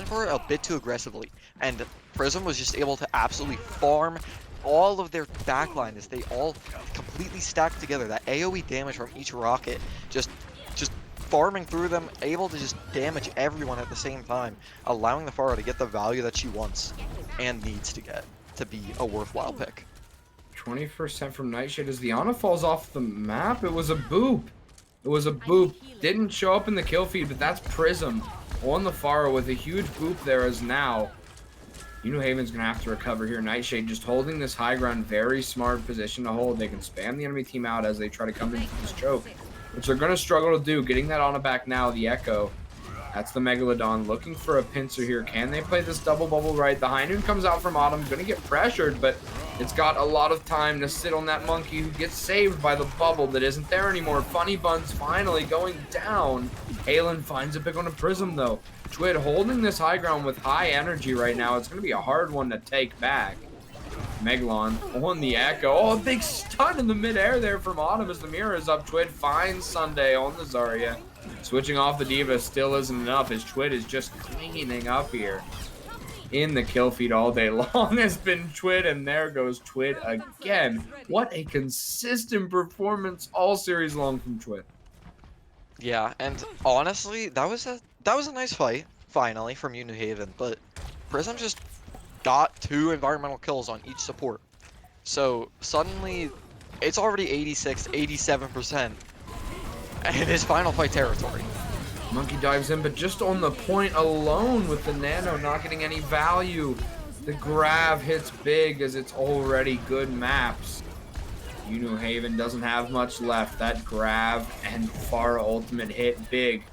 for it a bit too aggressively, and Prism was just able to absolutely farm all of their backline as they all completely stacked together. That AoE damage from each rocket, just farming through them, able to just damage everyone at the same time, allowing the Pharah to get the value that she wants and needs to get to be a worthwhile pick. 20% from Nightshade as the Ana falls off the map. It was a boop. It was a boop. Didn't show up in the kill feed, but that's Prism on the Pharah with a huge boop there as now. UNew Haven's going to have to recover here. Nightshade just holding this high ground. Very smart position to hold. They can spam the enemy team out as they try to come into this choke, which they're going to struggle to do. Getting that Ana back now, the Echo. That's the Megalodon looking for a pincer here. Can they play this double bubble right? The High Noon comes out from Autumn. Going to get pressured, but it's got a lot of time to sit on that monkey who gets saved by the bubble that isn't there anymore. Funny Buns finally going down. Halen finds a pick on a Prism, though. Twid holding this high ground with high energy right now. It's going to be a hard one to take back. Megalon on the Echo. Oh, a big stun in the midair there from Autumn as the mirror is up. Twid finds Sunday on the Zarya. Switching off the Diva still isn't enough as Twid is just cleaning up here. In the kill feed all day long has been Twid, and there goes Twid again. What a consistent performance all series long from Twid. Yeah, and honestly, that was a nice fight, finally, from UNew Haven, but Prism just got 2 environmental kills on each support. So suddenly, it's already 86, 87%, and it is final fight territory. Monkey dives in, but just on the point alone with the Nano not getting any value. The Grav hits big as it's already good maps. UNew Haven doesn't have much left. That Grav and Pharah ultimate hit big.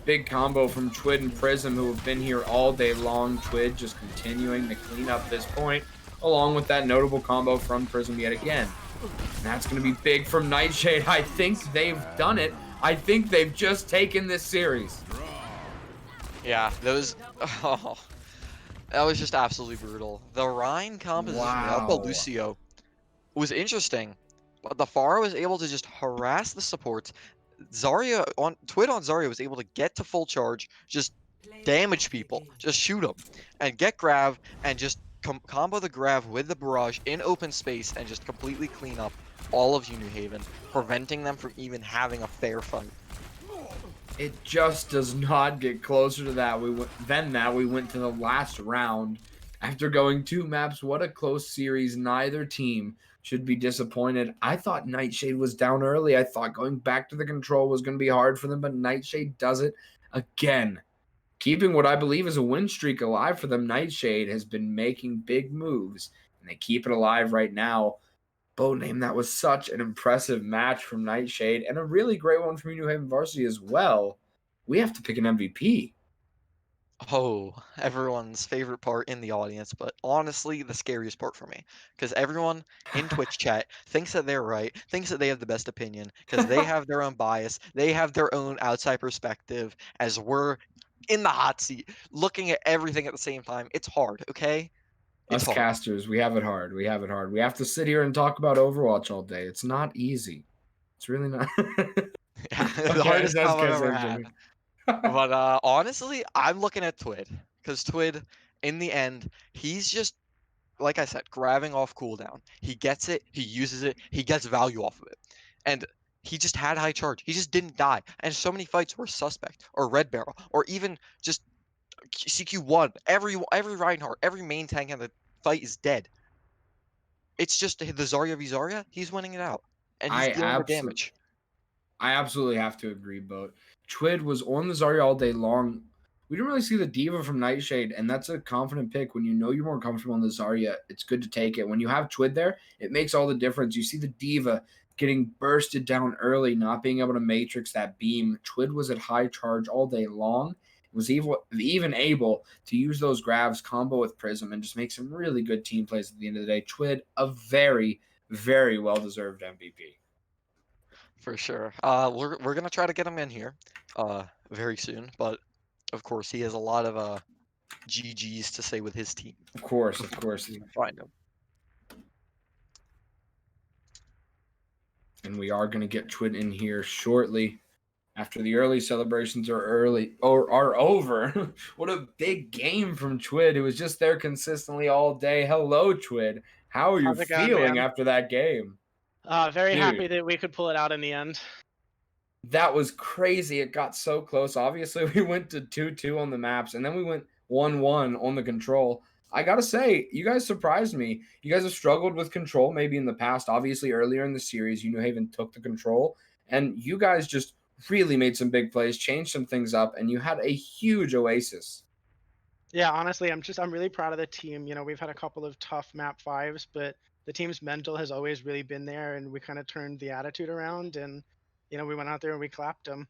Big combo from Twid and Prism, who have been here all day long. Twid just continuing to clean up this point, along with that notable combo from Prism yet again. And that's going to be big from Nightshade. I think they've done it. I think they've just taken this series. Yeah, oh, that was just absolutely brutal. The Rhine composition of the Wow. Lucio was interesting, but the Pharah was able to just harass the supports. Twid on Zarya was able to get to full charge, just damage people, just shoot them, and get Grav, and just combo the Grav with the Barrage in open space, and just completely clean up all of UNew Haven, preventing them from even having a fair fight. It just does not get closer to that. We went to the last round. After going 2 maps, what a close series. Neither team should be disappointed. I thought Nightshade was down early. I thought going back to the control was going to be hard for them, but Nightshade does it again. Keeping what I believe is a win streak alive for them. Nightshade has been making big moves, and they keep it alive right now. Bo name, that was such an impressive match from Nightshade, and a really great one from UNew Haven Varsity as well. We have to pick an MVP. Oh, everyone's favorite part in the audience, but honestly, the scariest part for me. Because everyone in Twitch chat thinks that they're right, thinks that they have the best opinion, because they have their own bias, they have their own outside perspective, as we're in the hot seat, looking at everything at the same time. It's hard, okay? It's Us hard. casters, we have it hard. We have it hard. We have to sit here and talk about Overwatch all day. It's not easy. It's really not. Yeah, the Okay, hardest that's time I've good, ever sir, had. Jimmy. But honestly, I'm looking at Twid, because Twid, in the end, he's just, like I said, grabbing off cooldown. He gets it, he uses it, he gets value off of it. And he just had high charge. He just didn't die. And so many fights were Suspect, or Red Barrel, or even just CQ1. Every Reinhardt, every main tank in the fight is dead. It's just the Zarya v Zarya, he's winning it out. And he's dealing the damage. I absolutely have to agree, Boat. Twid was on the Zarya all day long. We didn't really see the Diva from Nightshade, and that's a confident pick. When you know you're more comfortable on the Zarya, it's good to take it. When you have Twid there, it makes all the difference. You see the Diva getting bursted down early, not being able to matrix that beam. Twid was at high charge all day long. Was even able to use those grabs, combo with Prism, and just make some really good team plays at the end of the day. Twid, a very, very well-deserved MVP. For sure. We're gonna try to get him in here, very soon. But of course, he has a lot of GGs to say with his team. Of course. Find him. And we are going to get Twid in here shortly after the early celebrations are over. What a big game from Twid, who was just there consistently all day. Hello, Twid. How are you How's it going, feeling man? after that game? Very Dude. happy that we could pull it out in the end. That was crazy. It got so close. Obviously, we went to 2-2 on the maps, and then we went 1-1 on the control. I got to say, you guys surprised me. You guys have struggled with control maybe in the past. Obviously, earlier in the series, UNew Haven took the control, and you guys just really made some big plays, changed some things up, and you had a huge oasis. Yeah, honestly, I'm really proud of the team. You know, we've had a couple of tough map 5s, but the team's mental has always really been there, and we kind of turned the attitude around, and you know, we went out there and we clapped them.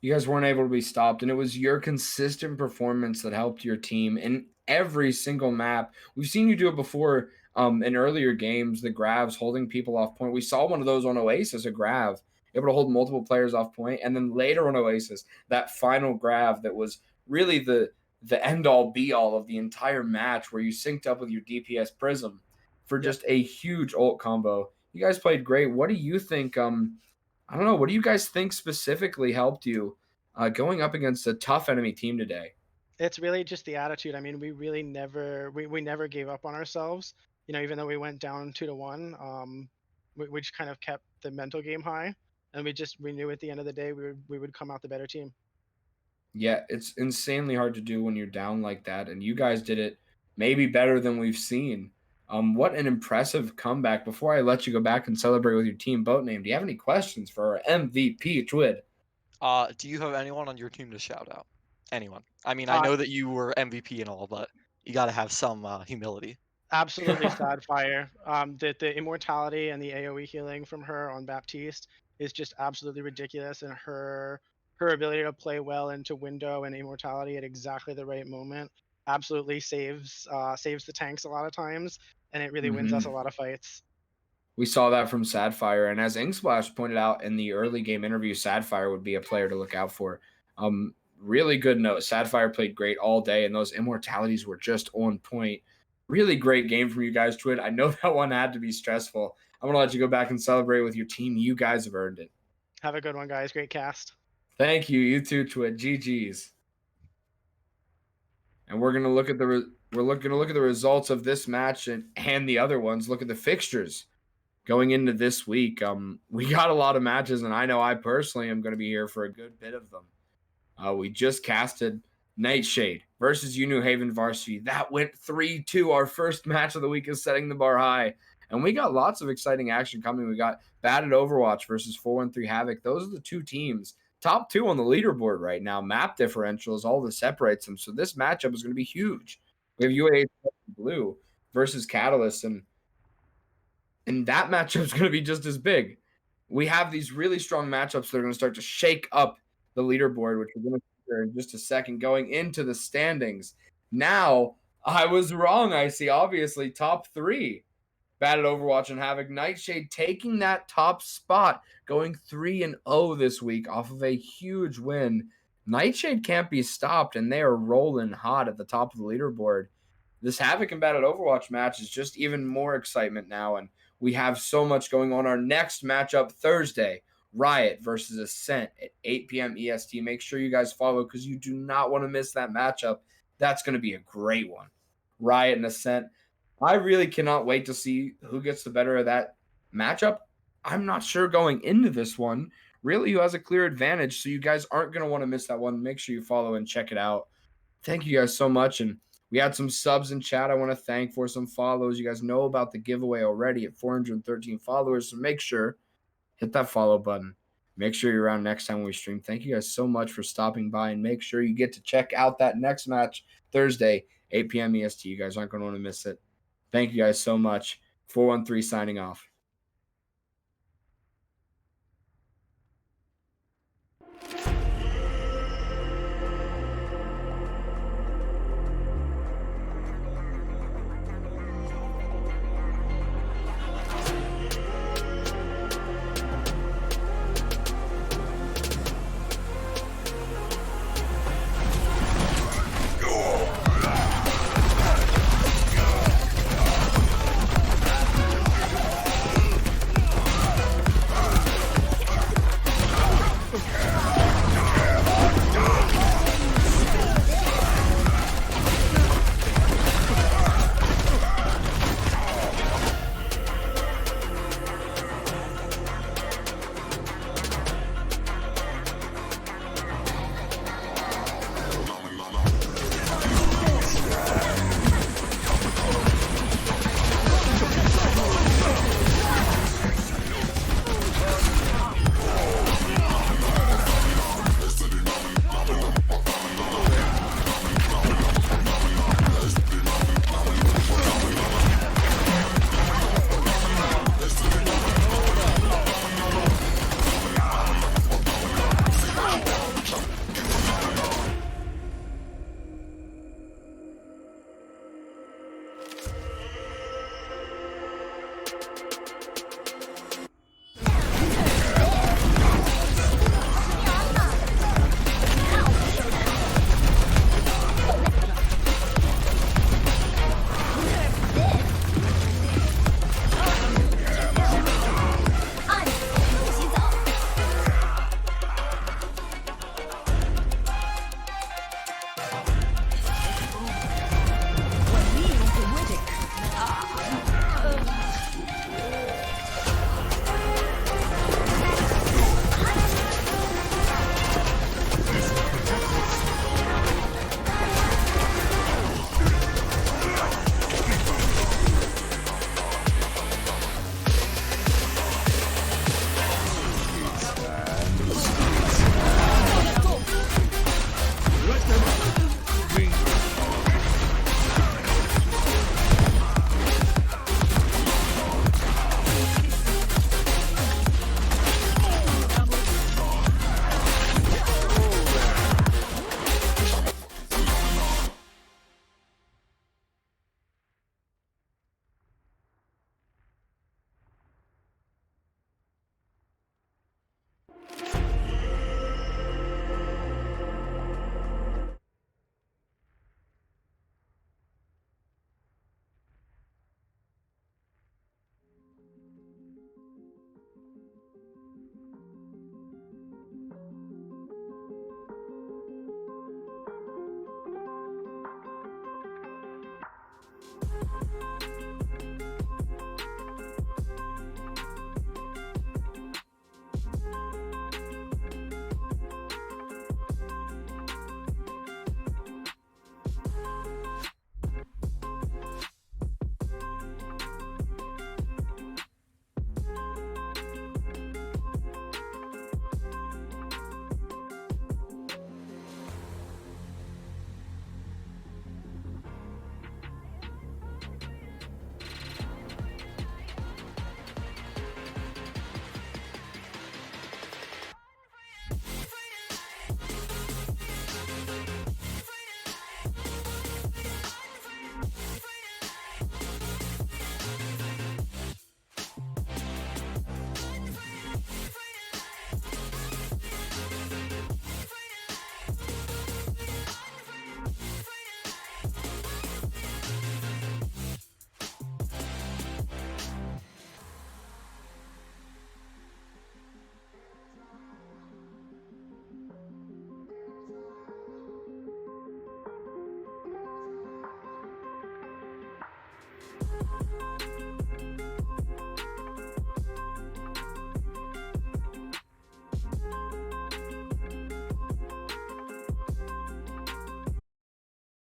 You guys weren't able to be stopped, and it was your consistent performance that helped your team in every single map. We've seen you do it before in earlier games, the Gravs holding people off point. We saw one of those on Oasis, a Grav, able to hold multiple players off point, and then later on Oasis, that final Grav that was really the end-all, be-all of the entire match where you synced up with your DPS Prism for just a huge ult combo. You guys played great. What do you think I don't know. What do you guys think specifically helped you going up against a tough enemy team today? It's really just the attitude. I mean, we really never we never gave up on ourselves. You know, even though we went down 2-1, we just kind of kept the mental game high, and we knew at the end of the day we would come out the better team. Yeah, it's insanely hard to do when you're down like that, and you guys did it maybe better than we've seen. What an impressive comeback. Before I let you go back and celebrate with your team boat name, do you have any questions for our MVP, Twid? Do you have anyone on your team to shout out? Anyone? I mean, I know that you were MVP and all, but you got to have some humility. Absolutely Sadfire. The immortality and the AoE healing from her on Baptiste is just absolutely ridiculous, and her ability to play well into window and immortality at exactly the right moment absolutely saves the tanks a lot of times, and it really wins us a lot of fights. We saw that from Sadfire, and as Inksplash pointed out in the early game interview, Sadfire would be a player to look out for. Really good note. Sadfire played great all day, and those immortalities were just on point. Really great game from you guys, Twid. I know that one had to be stressful. I'm going to let you go back and celebrate with your team. You guys have earned it. Have a good one, guys. Great cast. Thank you. You too, Twid. GG's. And we're going to look at the results of this match and the other ones. Look at the fixtures going into this week. We got a lot of matches, and I know I personally am going to be here for a good bit of them. We just casted Nightshade versus UNew Haven Varsity. That went 3-2. Our first match of the week is setting the bar high. And we got lots of exciting action coming. We got Batted Overwatch versus 413 Havoc. Those are the two teams. Top 2 on the leaderboard right now. Map differential is all that separates them. So this matchup is going to be huge. We have UAH Blue versus Catalyst. And that matchup is going to be just as big. We have these really strong matchups that are going to start to shake up the leaderboard, which we're going to see in just a second, going into the standings. Now, I was wrong, I see. Obviously, top 3. Batted Overwatch and Havoc. Nightshade taking that top spot, going 3-0 this week off of a huge win. Nightshade can't be stopped, and they are rolling hot at the top of the leaderboard. This Havoc and Batted Overwatch match is just even more excitement now, and we have so much going on. Our next matchup Thursday, Riot versus Ascent at 8 p.m. EST. Make sure you guys follow because you do not want to miss that matchup. That's going to be a great one. Riot and Ascent. I really cannot wait to see who gets the better of that matchup. I'm not sure going into this one really who has a clear advantage, so you guys aren't going to want to miss that one. Make sure you follow and check it out. Thank you guys so much, and we had some subs in chat I want to thank for some follows. You guys know about the giveaway already at 413 followers, so make sure, hit that follow button. Make sure you're around next time we stream. Thank you guys so much for stopping by, and make sure you get to check out that next match Thursday, 8 p.m. EST. You guys aren't going to want to miss it. Thank you guys so much. 413 signing off. We'll be right back.